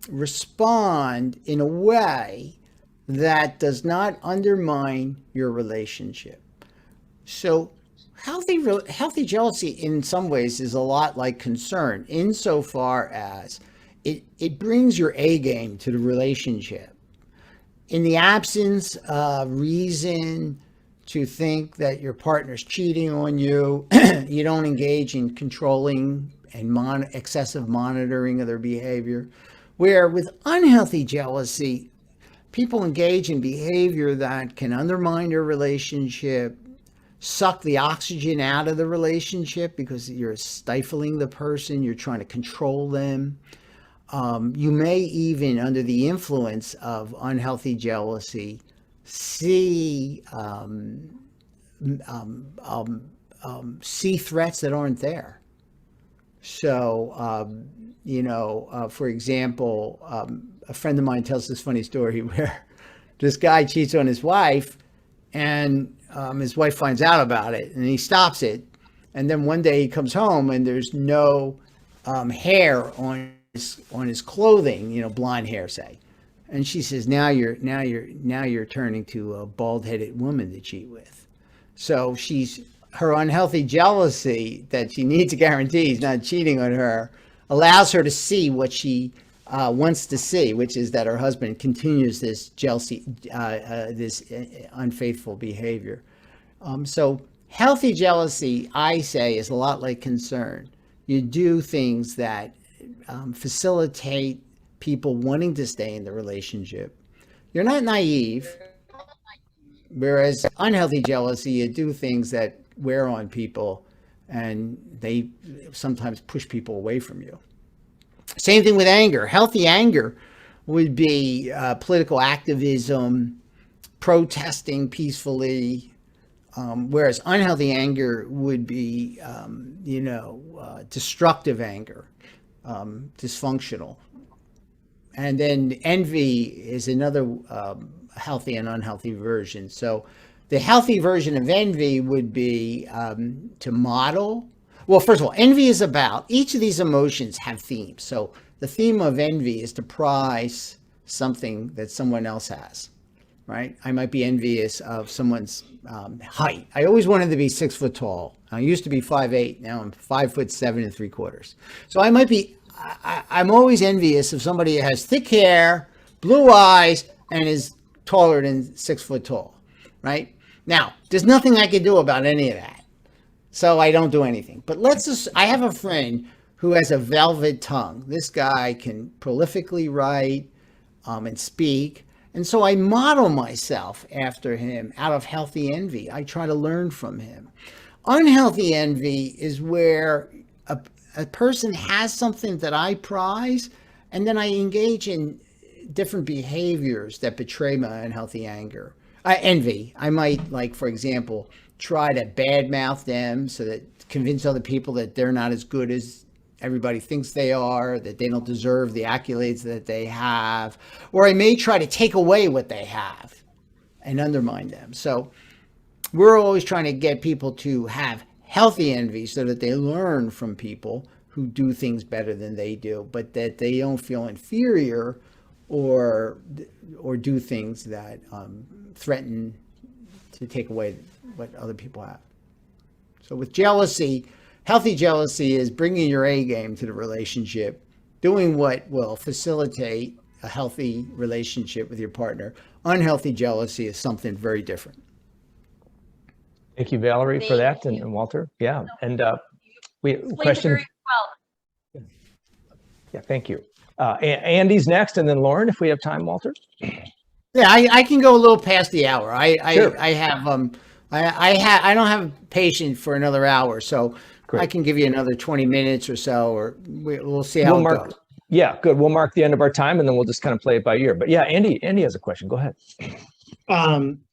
respond in a way that does not undermine your relationship. So healthy jealousy in some ways is a lot like concern, insofar as it brings your A game to the relationship. In the absence of reason to think that your partner's cheating on you, you don't engage in controlling and excessive monitoring of their behavior. Where with unhealthy jealousy, people engage in behavior that can undermine your relationship, suck the oxygen out of the relationship because you're stifling the person, you're trying to control them. You may even, under the influence of unhealthy jealousy, see threats that aren't there. So, for example, a friend of mine tells this funny story where this guy cheats on his wife, and his wife finds out about it, and he stops it. And then one day he comes home and there's no hair on his clothing, blonde hair, say. And she says, now you're turning to a bald-headed woman to cheat with. So her unhealthy jealousy that she needs to guarantee he's not cheating on her allows her to see what she wants to see, which is that her husband continues this jealousy, this unfaithful behavior. So healthy jealousy, I say, is a lot like concern. You do things that facilitate people wanting to stay in the relationship. You're not naive, whereas unhealthy jealousy, you do things that wear on people, and they sometimes push people away from you. Same thing with anger. Healthy anger would be political activism, protesting peacefully, whereas unhealthy anger would be, destructive anger, dysfunctional. And then envy is another healthy and unhealthy version. So the healthy version of envy would be to model. Well, first of all, envy is about, each of these emotions have themes. So the theme of envy is to prize something that someone else has, right? I might be envious of someone's height. I always wanted to be 6 foot tall. I used to be 5'8". Now I'm 5'7" and 3/4. So I might be, I'm always envious of somebody that has thick hair, blue eyes, and is taller than 6 foot tall, right? Now, there's nothing I can do about any of that. So I don't do anything. But I have a friend who has a velvet tongue. This guy can prolifically write and speak. And so I model myself after him out of healthy envy. I try to learn from him. Unhealthy envy is where a person has something that I prize, and then I engage in different behaviors that betray my unhealthy envy. I might, like, for example, try to badmouth them so that convince other people that they're not as good as everybody thinks they are, that they don't deserve the accolades that they have, or I may try to take away what they have and undermine them. So we're always trying to get people to have healthy envy so that they learn from people who do things better than they do, but that they don't feel inferior or do things that threaten to take away what other people have. So with jealousy, healthy jealousy is bringing your A game to the relationship, doing what will facilitate a healthy relationship with your partner. Unhealthy jealousy is something very different. Thank you, Valerie, for that, and Walter. Yeah, and we question. Very well. Yeah, thank you. Andy's next, and then Lauren, if we have time, Walter. Yeah, I can go a little past the hour. Sure. I don't have patience for another hour, so great. I can give you another 20 minutes or so, or we'll see how it goes. Yeah, good. We'll mark the end of our time, and then we'll just kind of play it by ear. But yeah, Andy has a question. Go ahead.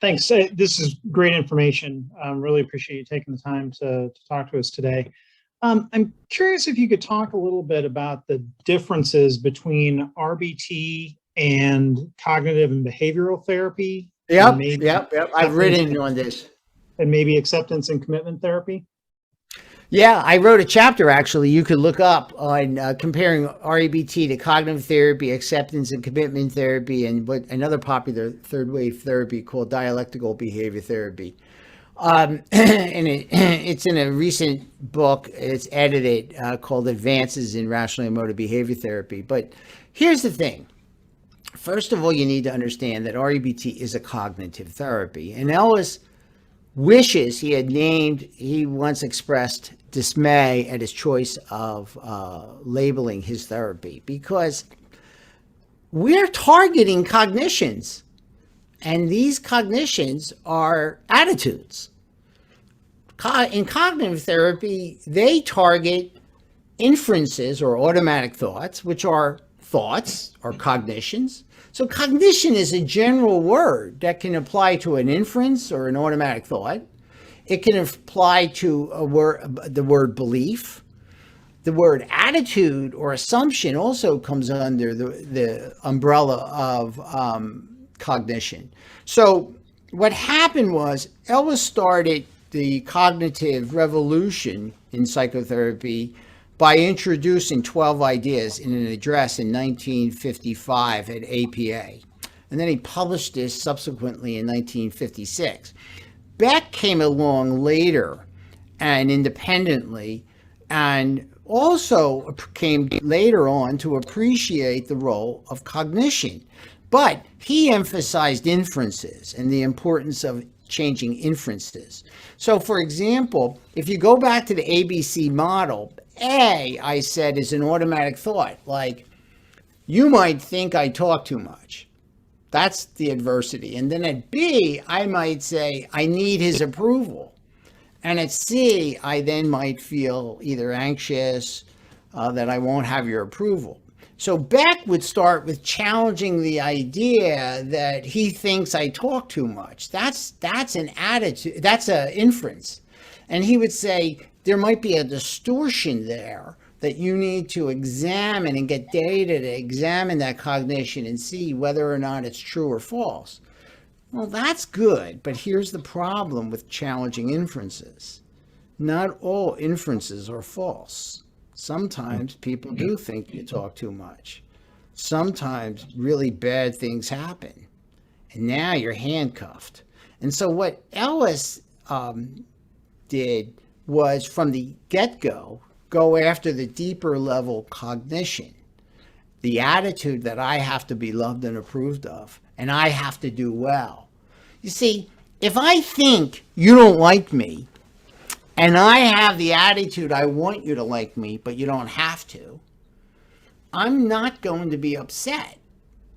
Thanks. This is great information. Really appreciate you taking the time to talk to us today. I'm curious if you could talk a little bit about the differences between RBT and cognitive and behavioral therapy. Yep. I've written on this. And maybe acceptance and commitment therapy. Yeah, I wrote a chapter, actually, you could look up on comparing REBT to cognitive therapy, acceptance and commitment therapy, and what another popular third wave therapy called dialectical behavior therapy. And it's in a recent book. It's edited called Advances in Rational Emotive Behavior Therapy. But here's the thing. First of all, you need to understand that REBT is a cognitive therapy. And Ellis wishes he once expressed dismay at his choice of labeling his therapy, because we're targeting cognitions. And these cognitions are attitudes. In cognitive therapy, they target inferences or automatic thoughts, which are thoughts or cognitions. So cognition is a general word that can apply to an inference or an automatic thought. It can apply to the word belief. The word attitude or assumption also comes under the umbrella of cognition. So what happened was Ellis started the cognitive revolution in psychotherapy by introducing 12 ideas in an address in 1955 at APA. And then he published this subsequently in 1956. Beck came along later and independently, and also came later on to appreciate the role of cognition. But he emphasized inferences and the importance of changing inferences. So for example, if you go back to the ABC model, A, I said, is an automatic thought, like, you might think I talk too much. That's the adversity. And then at B, I might say, I need his approval. And at C, I then might feel either anxious, that I won't have your approval. So Beck would start with challenging the idea that he thinks I talk too much. That's an attitude. That's an inference. And he would say there might be a distortion there that you need to examine and get data to examine that cognition and see whether or not it's true or false. Well, that's good, but here's the problem with challenging inferences. Not all inferences are false. Sometimes people do think you talk too much. Sometimes really bad things happen, and now you're handcuffed. And so what Ellis did was, from the get-go, go after the deeper level cognition, the attitude that I have to be loved and approved of, and I have to do well. You see, if I think you don't like me, and I have the attitude I want you to like me, but you don't have to, I'm not going to be upset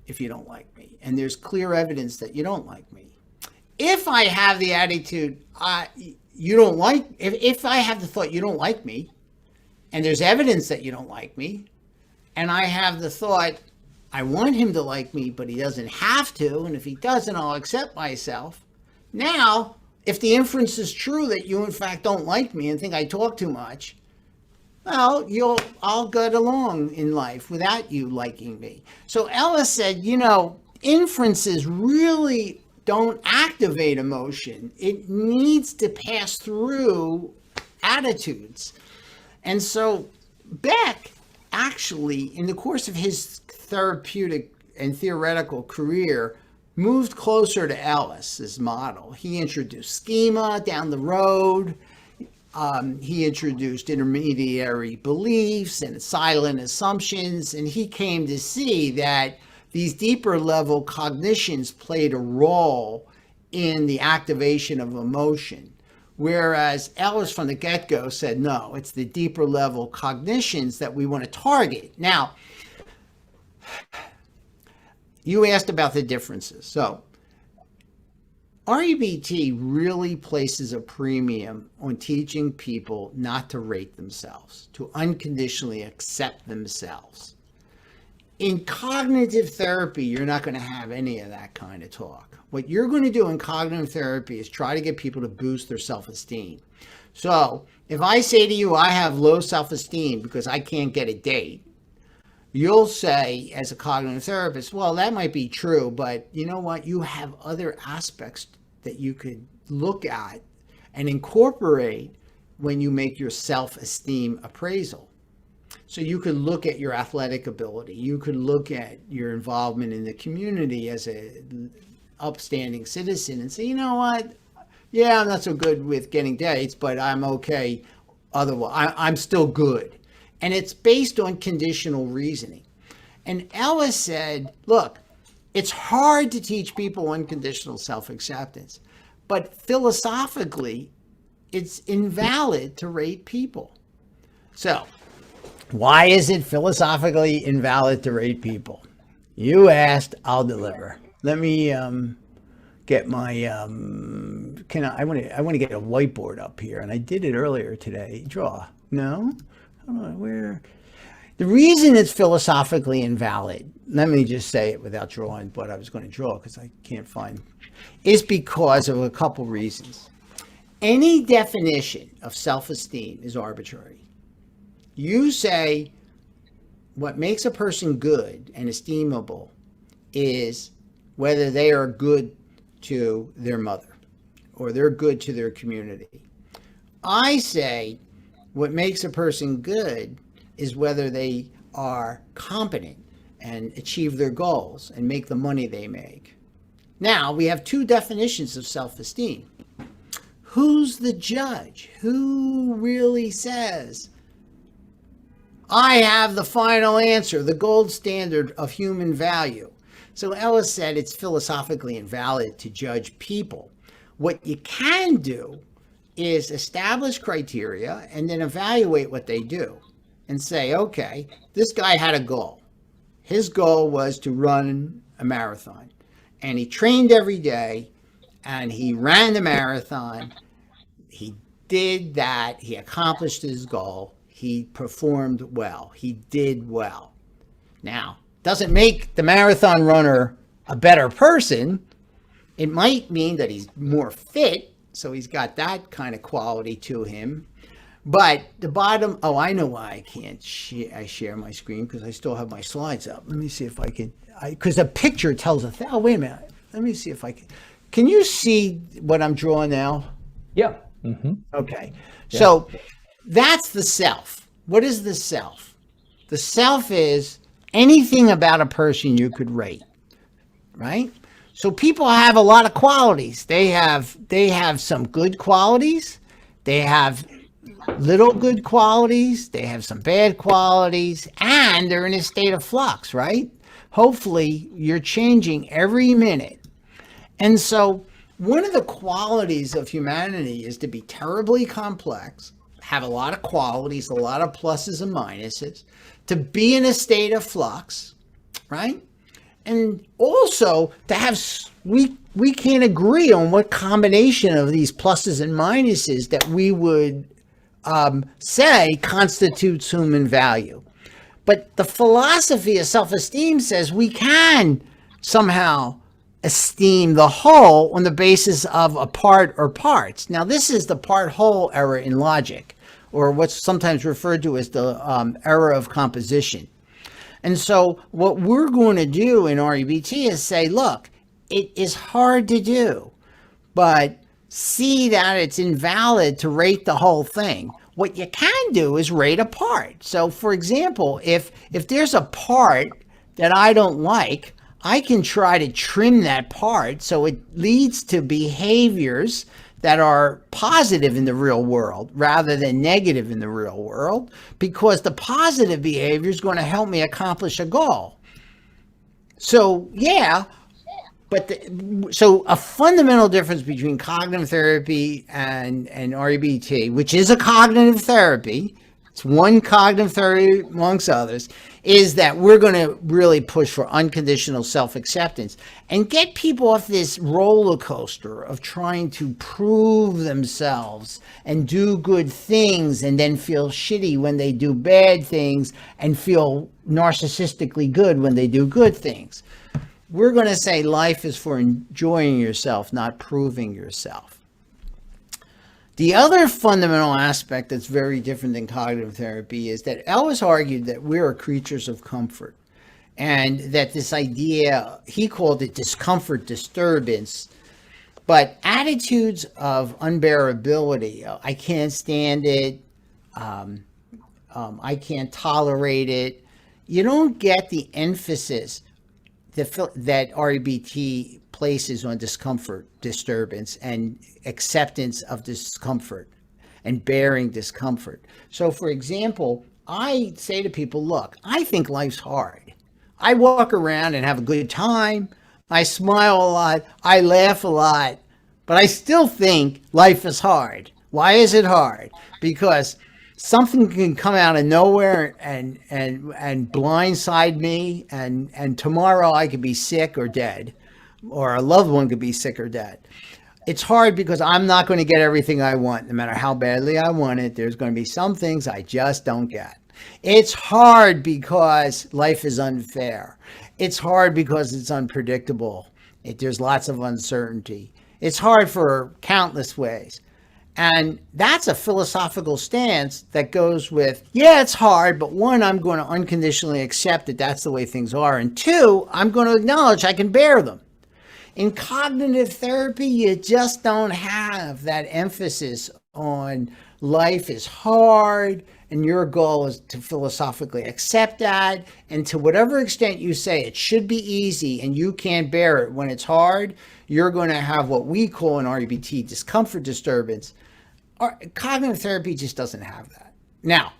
if you don't like me, and there's clear evidence that you don't like me. If I have the attitude if I have the thought you don't like me, and there's evidence that you don't like me, and I have the thought I want him to like me, but he doesn't have to, and if he doesn't, I'll accept myself. Now, if the inference is true that you in fact don't like me and think I talk too much, well, I'll get along in life without you liking me. So Ellis said, inferences really don't activate emotion. It needs to pass through attitudes. And so Beck actually, in the course of his therapeutic and theoretical career, moved closer to Ellis's model. He introduced schema down the road. He introduced intermediary beliefs and silent assumptions, and he came to see that these deeper level cognitions played a role in the activation of emotion. Whereas Ellis from the get-go said, no, it's the deeper level cognitions that we want to target. Now, you asked about the differences. So REBT really places a premium on teaching people not to rate themselves, to unconditionally accept themselves. In cognitive therapy, you're not going to have any of that kind of talk. What you're going to do in cognitive therapy is try to get people to boost their self-esteem. So if I say to you, I have low self-esteem because I can't get a date, you'll say, as a cognitive therapist, well, that might be true, but you know what? You have other aspects that you could look at and incorporate when you make your self-esteem appraisal. So you could look at your athletic ability. You could look at your involvement in the community as an upstanding citizen and say, you know what? Yeah, I'm not so good with getting dates, but I'm okay. Otherwise, I'm still good. And it's based on conditional reasoning. And Ellis said, look, it's hard to teach people unconditional self-acceptance, but philosophically, it's invalid to rate people. So, why is it philosophically invalid to rate people? You asked, I'll deliver. Let me get my I want to get a whiteboard up here, and I did it earlier today. Draw. No? Where? The reason it's philosophically invalid, let me just say it without drawing what I was going to draw because I can't find, is because of a couple reasons. Any definition of self-esteem is arbitrary. You say what makes a person good and esteemable is whether they are good to their mother or they're good to their community. I say what makes a person good is whether they are competent and achieve their goals and make the money they make. Now, we have two definitions of self-esteem. Who's the judge? Who really says, I have the final answer, the gold standard of human value? So Ellis said it's philosophically invalid to judge people. What you can do is establish criteria and then evaluate what they do and say, okay, this guy had a goal. His goal was to run a marathon, and he trained every day and he ran the marathon. He did that. He accomplished his goal. He performed well. He did well. Now, doesn't make the marathon runner a better person. It might mean that he's more fit, so he's got that kind of quality to him. But the bottom, I know why I can't share my screen, because I still have my slides up. Let me see if I can, because a picture tells wait a minute. Let me see if I can you see what I'm drawing now? Yeah. Mm-hmm. Okay. Yeah. So that's the self. What is the self? The self is anything about a person you could rate, right? So people have a lot of qualities. They have some good qualities. They have little good qualities. They have some bad qualities, and they're in a state of flux, right? Hopefully you're changing every minute. And so one of the qualities of humanity is to be terribly complex, have a lot of qualities, a lot of pluses and minuses, to be in a state of flux, right? And also to have, we can't agree on what combination of these pluses and minuses that we would say constitutes human value. But the philosophy of self-esteem says we can somehow esteem the whole on the basis of a part or parts. Now, this is the part-whole error in logic, or what's sometimes referred to as the error of composition. And so what we're going to do in REBT is say, look, it is hard to do, but see that it's invalid to rate the whole thing. What you can do is rate a part. So, for example, if there's a part that I don't like, I can try to trim that part so it leads to behaviors that are positive in the real world rather than negative in the real world, because the positive behavior is going to help me accomplish a goal. So, yeah. But so a fundamental difference between cognitive therapy and REBT, which is a cognitive therapy, it's one cognitive therapy amongst others, is that we're going to really push for unconditional self-acceptance and get people off this roller coaster of trying to prove themselves and do good things and then feel shitty when they do bad things and feel narcissistically good when they do good things. We're going to say life is for enjoying yourself, not proving yourself. The other fundamental aspect that's very different than cognitive therapy is that Ellis argued that we're creatures of comfort, and that this idea, he called it discomfort disturbance, but attitudes of unbearability, I can't stand it, I can't tolerate it, you don't get the emphasis that REBT places on discomfort disturbance and acceptance of discomfort and bearing discomfort. So, for example, I say to people, look, I think life's hard. I walk around and have a good time. I smile a lot. I laugh a lot. But I still think life is hard. Why is it hard? Because something can come out of nowhere and blindside me, and tomorrow I could be sick or dead, or a loved one could be sick or dead. It's hard because I'm not going to get everything I want. No matter how badly I want it, there's going to be some things I just don't get. It's hard because life is unfair. It's hard because it's unpredictable. There's lots of uncertainty. It's hard for countless ways. And that's a philosophical stance that goes with, yeah, it's hard, but one, I'm going to unconditionally accept that that's the way things are. And two, I'm going to acknowledge I can bear them. In cognitive therapy, you just don't have that emphasis on life is hard, and your goal is to philosophically accept that. And to whatever extent you say it should be easy and you can't bear it when it's hard, you're going to have what we call in REBT discomfort disturbance. Cognitive therapy just doesn't have that. Now,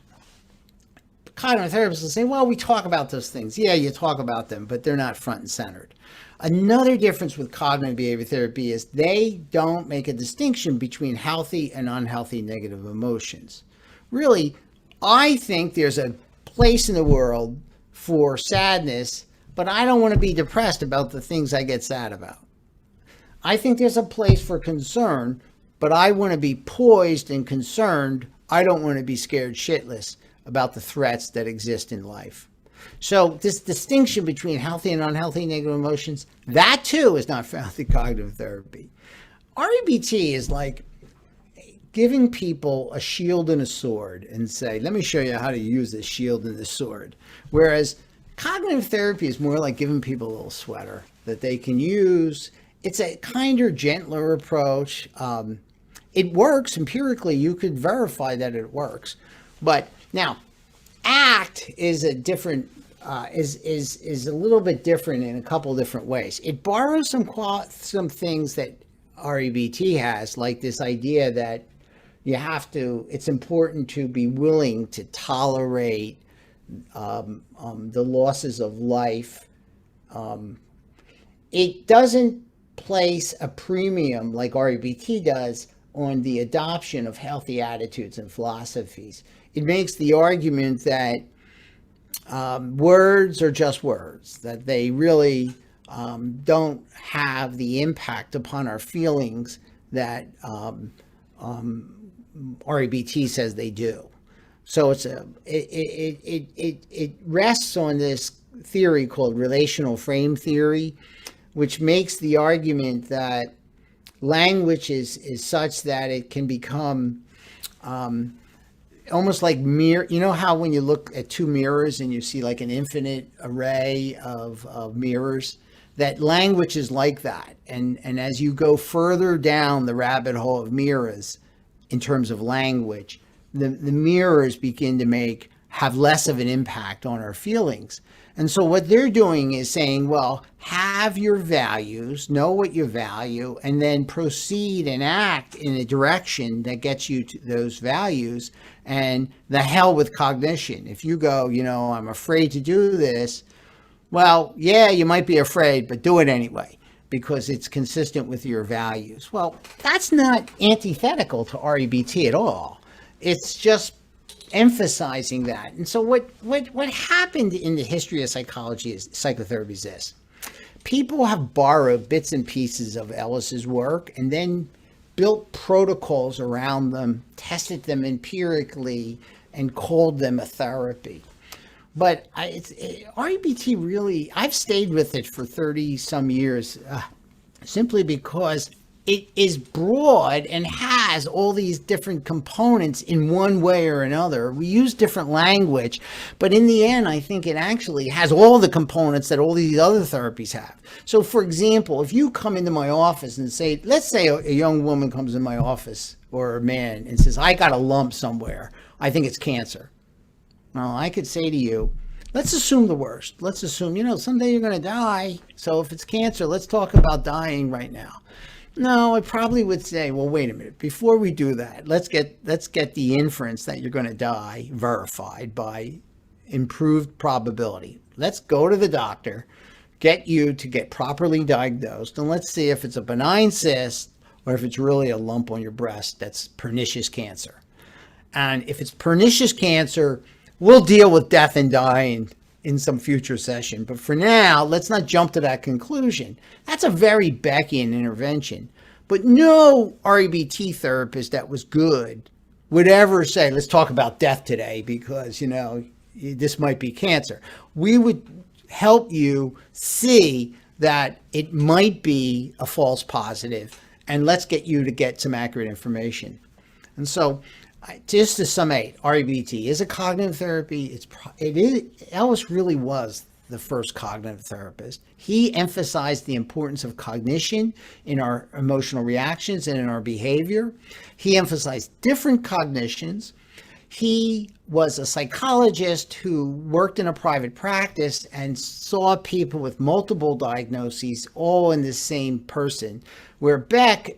cognitive therapists will say, well, we talk about those things. Yeah, you talk about them, but they're not front and centered. Another difference with cognitive behavior therapy is they don't make a distinction between healthy and unhealthy negative emotions. Really, I think there's a place in the world for sadness, but I don't want to be depressed about the things I get sad about. I think there's a place for concern, but I want to be poised and concerned. I don't want to be scared shitless about the threats that exist in life. So this distinction between healthy and unhealthy negative emotions, that too is not found in cognitive therapy. REBT is like giving people a shield and a sword and say, let me show you how to use this shield and this sword. Whereas cognitive therapy is more like giving people a little sweater that they can use. It's a kinder, gentler approach. It works empirically. You could verify that it works. But now, ACT is a different, is a little bit different in a couple different ways. It borrows some things that REBT has, like this idea that it's important to be willing to tolerate the losses of life. It doesn't place a premium like REBT does on the adoption of healthy attitudes and philosophies. It makes the argument that words are just words, that they really don't have the impact upon our feelings that REBT says they do. So it rests on this theory called relational frame theory, which makes the argument that language is such that it can become almost like mirror. You know how when you look at two mirrors and you see like an infinite array of mirrors, that language is like that. And as you go further down the rabbit hole of mirrors in terms of language, the mirrors begin to have less of an impact on our feelings. And so what they're doing is saying, well, have your values, know what you value, and then proceed and act in a direction that gets you to those values. And the hell with cognition. If you go, I'm afraid to do this, well, yeah, you might be afraid, but do it anyway, because it's consistent with your values. Well, that's not antithetical to REBT at all. It's just emphasizing that. And so what happened in the history of psychology psychotherapy is this. People have borrowed bits and pieces of Ellis's work and then built protocols around them, tested them empirically, and called them a therapy. But REBT really, I've stayed with it for 30 some years, simply because it is broad and has all these different components in one way or another. We use different language, but in the end, I think it actually has all the components that all these other therapies have. So for example, if you come into my office and say, let's say a young woman comes in my office or a man and says, I got a lump somewhere, I think it's cancer. Well, I could say to you, let's assume the worst. Let's assume, someday you're going to die. So if it's cancer, let's talk about dying right now. No, I probably would say, well, wait a minute. Before we do that, let's get the inference that you're going to die verified by improved probability. Let's go to the doctor, get you to get properly diagnosed, and let's see if it's a benign cyst or if it's really a lump on your breast that's pernicious cancer. And if it's pernicious cancer, we'll deal with death and dying in some future session. But for now, let's not jump to that conclusion. That's a very Beckian intervention. But no REBT therapist that was good would ever say, let's talk about death today because, this might be cancer. We would help you see that it might be a false positive, and let's get you to get some accurate information. And so, just to summate, REBT is a cognitive therapy. Ellis really was the first cognitive therapist. He emphasized the importance of cognition in our emotional reactions and in our behavior. He emphasized different cognitions. He was a psychologist who worked in a private practice and saw people with multiple diagnoses all in the same person, where Beck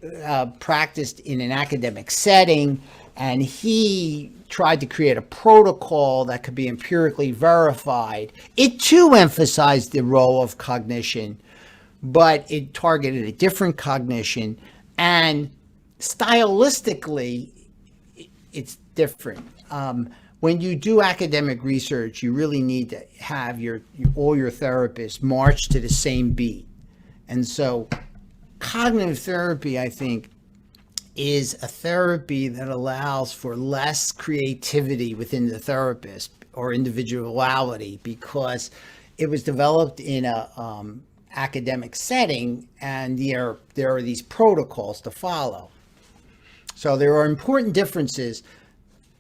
practiced in an academic setting, and he tried to create a protocol that could be empirically verified. It too emphasized the role of cognition, but it targeted a different cognition, and stylistically, it's different. When you do academic research, you really need to have all your therapists march to the same beat. And so cognitive therapy, I think, is a therapy that allows for less creativity within the therapist. or individuality, because it was developed in a academic setting, and there are these protocols to follow. So there are important differences.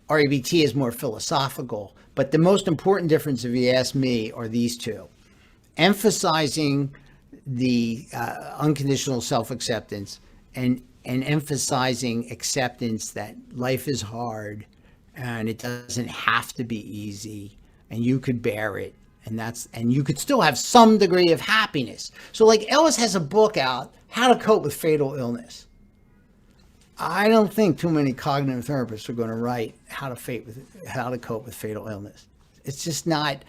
REBT is more philosophical, but the most important difference, if you ask me, are these two: emphasizing the unconditional self-acceptance, and emphasizing acceptance that life is hard and it doesn't have to be easy, and you could bear it, and you could still have some degree of happiness. So like Ellis has a book out, How to Cope with Fatal Illness. I don't think too many cognitive therapists are going to write how to cope with fatal illness. It's just not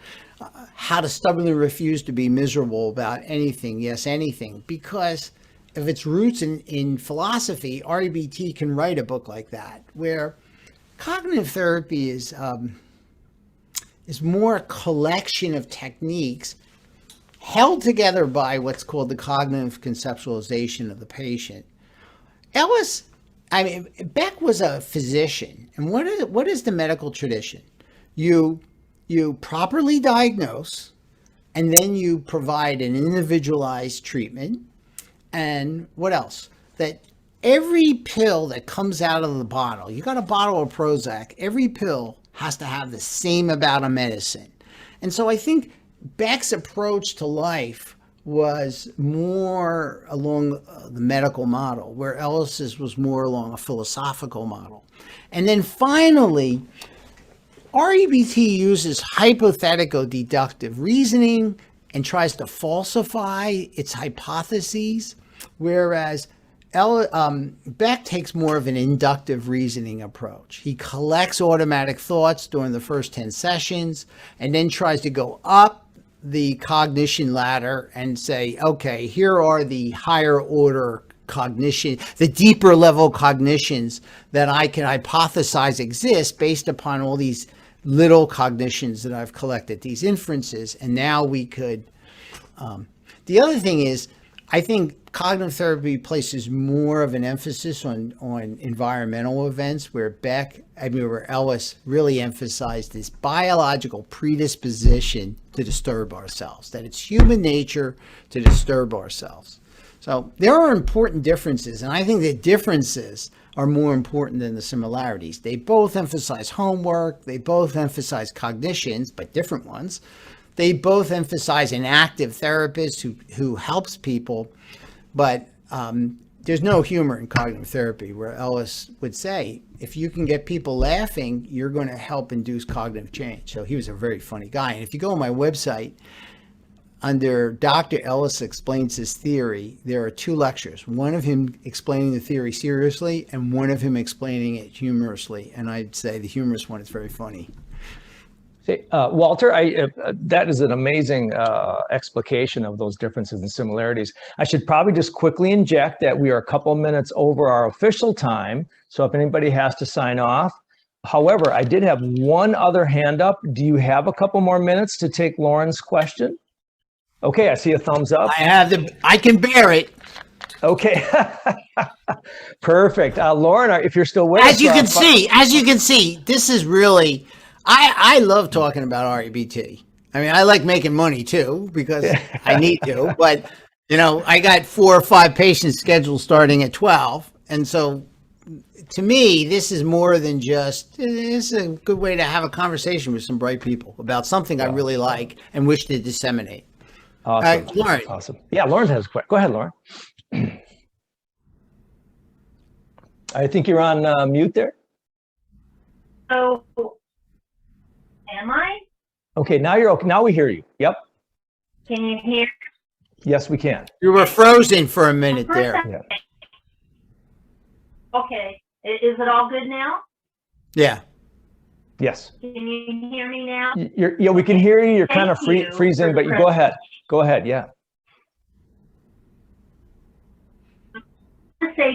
how to stubbornly refuse to be miserable about anything, yes, anything, because of its roots in philosophy. REBT can write a book like that, where cognitive therapy is more a collection of techniques held together by what's called the cognitive conceptualization of the patient. Beck was a physician, and what is the medical tradition? You properly diagnose, and then you provide an individualized treatment. And what else? That every pill that comes out of the bottle, you got a bottle of Prozac, every pill has to have the same amount of medicine. And so I think Beck's approach to life was more along the medical model, where Ellis's was more along a philosophical model. And then finally, REBT uses hypothetical deductive reasoning and tries to falsify its hypotheses, whereas Beck takes more of an inductive reasoning approach. He collects automatic thoughts during the first 10 sessions and then tries to go up the cognition ladder and say, okay, here are the higher order cognition, the deeper level cognitions that I can hypothesize exist based upon all these little cognitions that I've collected, these inferences. And now we could, the other thing is, I think cognitive therapy places more of an emphasis on environmental events, where where Ellis really emphasized this biological predisposition to disturb ourselves, that it's human nature to disturb ourselves. So there are important differences, and I think the differences are more important than the similarities. They both emphasize homework, they both emphasize cognitions, but different ones. They both emphasize an active therapist who helps people, but there's no humor in cognitive therapy, where Ellis would say, if you can get people laughing, you're going to help induce cognitive change. So he was a very funny guy. And if you go on my website, under Dr. Ellis Explains His Theory, there are 2 lectures, one of him explaining the theory seriously and one of him explaining it humorously. And I'd say the humorous one is very funny. Walter, that is an amazing explication of those differences and similarities. I should probably just quickly inject that we are a couple minutes over our official time, so if anybody has to sign off. However, I did have one other hand up. Do you have a couple more minutes to take Lauren's question? Okay, I see a thumbs up. I can bear it. Okay, perfect. Lauren, if you're still with us. As you can see, this is really, I love talking about REBT. I mean, I like making money too, because I need to, but I got 4 or 5 patients scheduled starting at 12. And so to me, this is more than just, this is a good way to have a conversation with some bright people about something I really like and wish to disseminate. Awesome. Lauren. Awesome. Yeah, Lauren has a question. Go ahead, Lauren. I think you're on mute there. So, am I? Okay, now you're okay. Now we hear you. Yep. Can you hear? Yes, we can. You were frozen for a minute there. Yeah. Okay. Is it all good now? Yeah. Yes. Can you hear me now? Yeah, we can hear you. You're kind of Thank you freezing, but you go ahead. Go ahead. Yeah.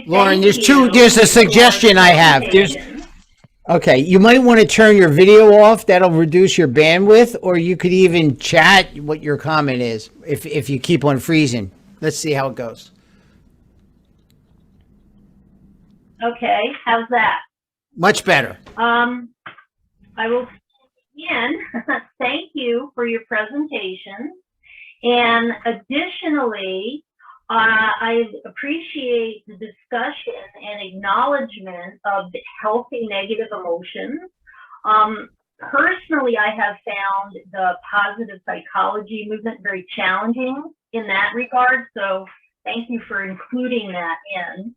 Lauren, there's a suggestion I have. Okay, you might want to turn your video off. That'll reduce your bandwidth, or you could even chat what your comment is if you keep on freezing. Let's see how it goes. Okay, how's that? Much better. I will again, thank you for your presentation. And additionally, I appreciate the discussion and acknowledgement of the healthy negative emotions. Personally, I have found the positive psychology movement very challenging in that regard. So thank you for including that in.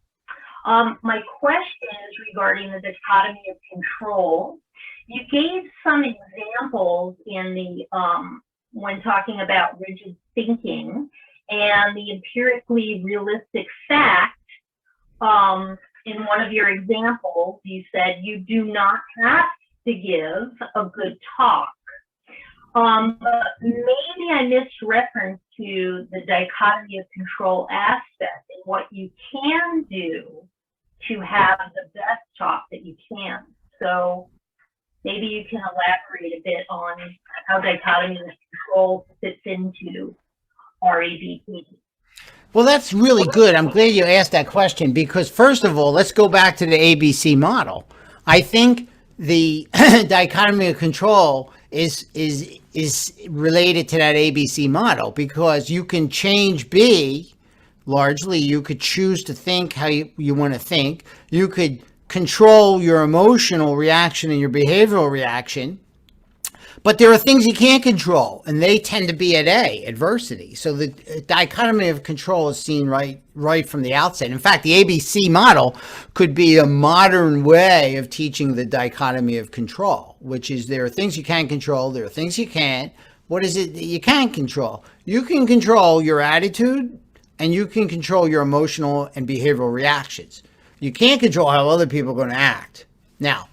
My question is regarding the dichotomy of control. You gave some examples in the when talking about rigid thinking and the empirically realistic fact. In one of your examples, you said you do not have to give a good talk. But maybe I missed reference to the dichotomy of control aspect and what you can do to have the best talk that you can. So maybe you can elaborate a bit on how dichotomy of control fits into REBT. Well, that's really good. I'm glad you asked that question because, first of all, let's go back to the ABC model. I think the dichotomy of control is related to that ABC model because you can change B. Largely, you could choose to think how you want to think. You could control your emotional reaction and your behavioral reaction. But there are things you can't control, and they tend to be at A, adversity. So the dichotomy of control is seen right from the outset. In fact, the ABC model could be a modern way of teaching the dichotomy of control, which is there are things you can control, there are things you can't. What is it that you can't control? You can control your attitude, and you can control your emotional and behavioral reactions. You can't control how other people are going to act. Now,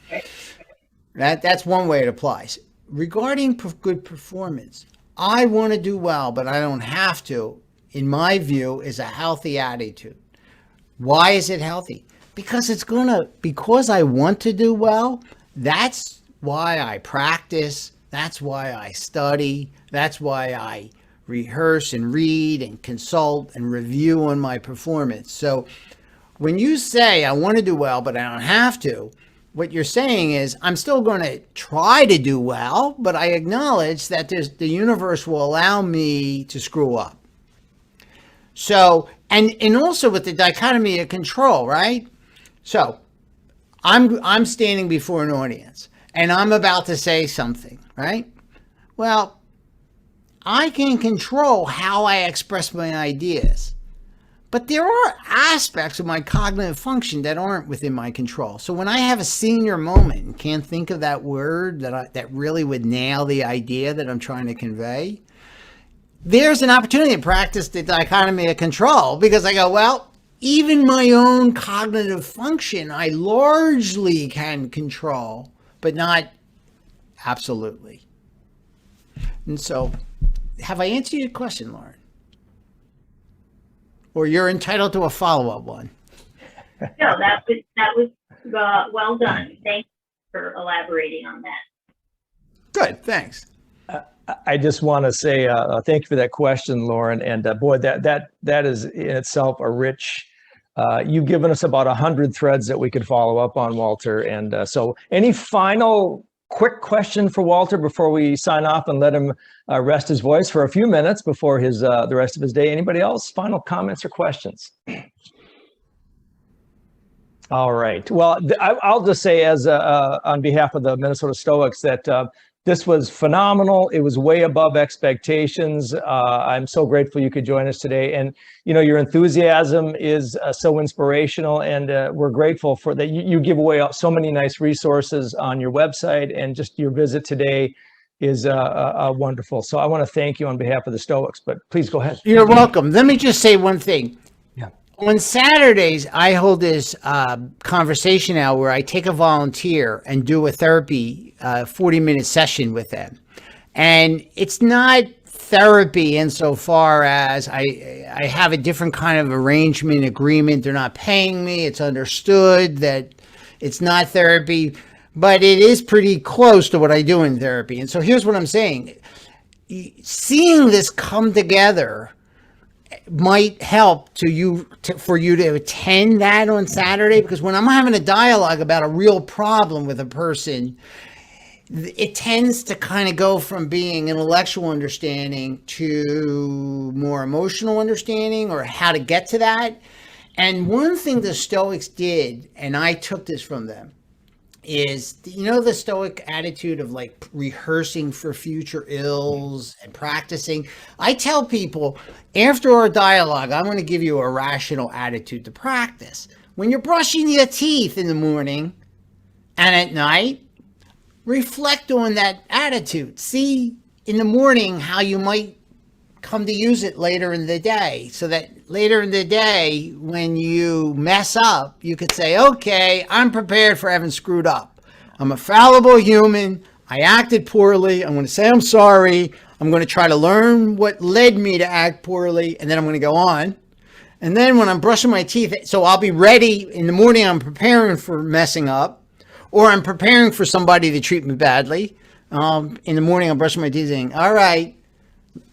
that's one way it applies. Regarding good performance, I want to do well, but I don't have to, in my view, is a healthy attitude. Why is it healthy? Because because I want to do well, that's why I practice, that's why I study, that's why I rehearse and read and consult and review on my performance. So when you say I want to do well, but I don't have to, what you're saying is I'm still going to try to do well, but I acknowledge that the universe will allow me to screw up. So, and also with the dichotomy of control, right? So I'm standing before an audience and I'm about to say something, right? Well, I can control how I express my ideas. But there are aspects of my cognitive function that aren't within my control. So when I have a senior moment and can't think of that word that really would nail the idea that I'm trying to convey, there's an opportunity to practice the dichotomy of control because I go, well, even my own cognitive function, I largely can control, but not absolutely. And so, have I answered your question, Lauren? Or you're entitled to a follow-up one? No, that was well done. Thank you for elaborating on that. Good, thanks. I just want to say thank you for that question, Lauren. And boy, that is in itself a rich. You've given us about 100 threads that we could follow up on, Walter. And so, any final quick question for Walter before we sign off and let him rest his voice for a few minutes before the rest of his day? Anybody else? Final comments or questions? All right. Well, I'll just say as on behalf of the Minnesota Stoics that this was phenomenal. It was way above expectations. I'm so grateful you could join us today. And, you know, your enthusiasm is so inspirational, and we're grateful for that. You give away so many nice resources on your website, and just your visit today is wonderful. So I want to thank you on behalf of the Stoics, but please go ahead. You're welcome. Let me just say one thing. Yeah. On Saturdays, I hold this conversation hour where I take a volunteer and do a therapy 40-minute session with them. And it's not therapy insofar as I have a different kind of arrangement, agreement. They're not paying me. It's understood that it's not therapy, but it is pretty close to what I do in therapy. And so here's what I'm saying. Seeing this come together might help for you to attend that on Saturday, because when I'm having a dialogue about a real problem with a person, it tends to kind of go from being intellectual understanding to more emotional understanding, or how to get to that. And one thing the Stoics did, and I took this from them, is, the Stoic attitude of like rehearsing for future ills and practicing. I tell people, after our dialogue, I'm going to give you a rational attitude to practice. When you're brushing your teeth in the morning and at night, reflect on that attitude. See in the morning how you might come to use it later in the day, so that later in the day, when you mess up, you could say, okay, I'm prepared for having screwed up. I'm a fallible human. I acted poorly. I'm going to say I'm sorry. I'm going to try to learn what led me to act poorly, and then I'm going to go on. And then when I'm brushing my teeth, so I'll be ready in the morning, I'm preparing for messing up, or I'm preparing for somebody to treat me badly. In the morning, I'm brushing my teeth saying, all right,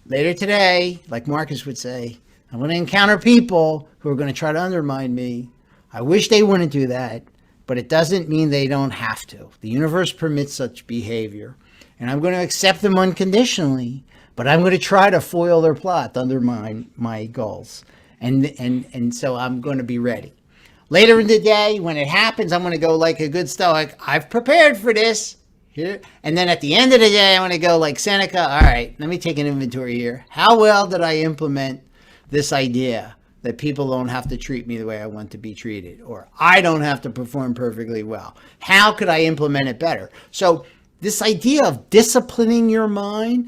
later today, like Marcus would say, I'm going to encounter people who are going to try to undermine me. I wish they wouldn't do that, but it doesn't mean they don't have to. The universe permits such behavior, and I'm going to accept them unconditionally, but I'm going to try to foil their plot to undermine my goals. And so I'm going to be ready. Later in the day, when it happens, I'm going to go like a good Stoic. I've prepared for this. Here. And then at the end of the day, I'm going to go like Seneca. All right, let me take an inventory here. How well did I implement this idea that people don't have to treat me the way I want to be treated, or I don't have to perform perfectly well? How could I implement it better? So this idea of disciplining your mind,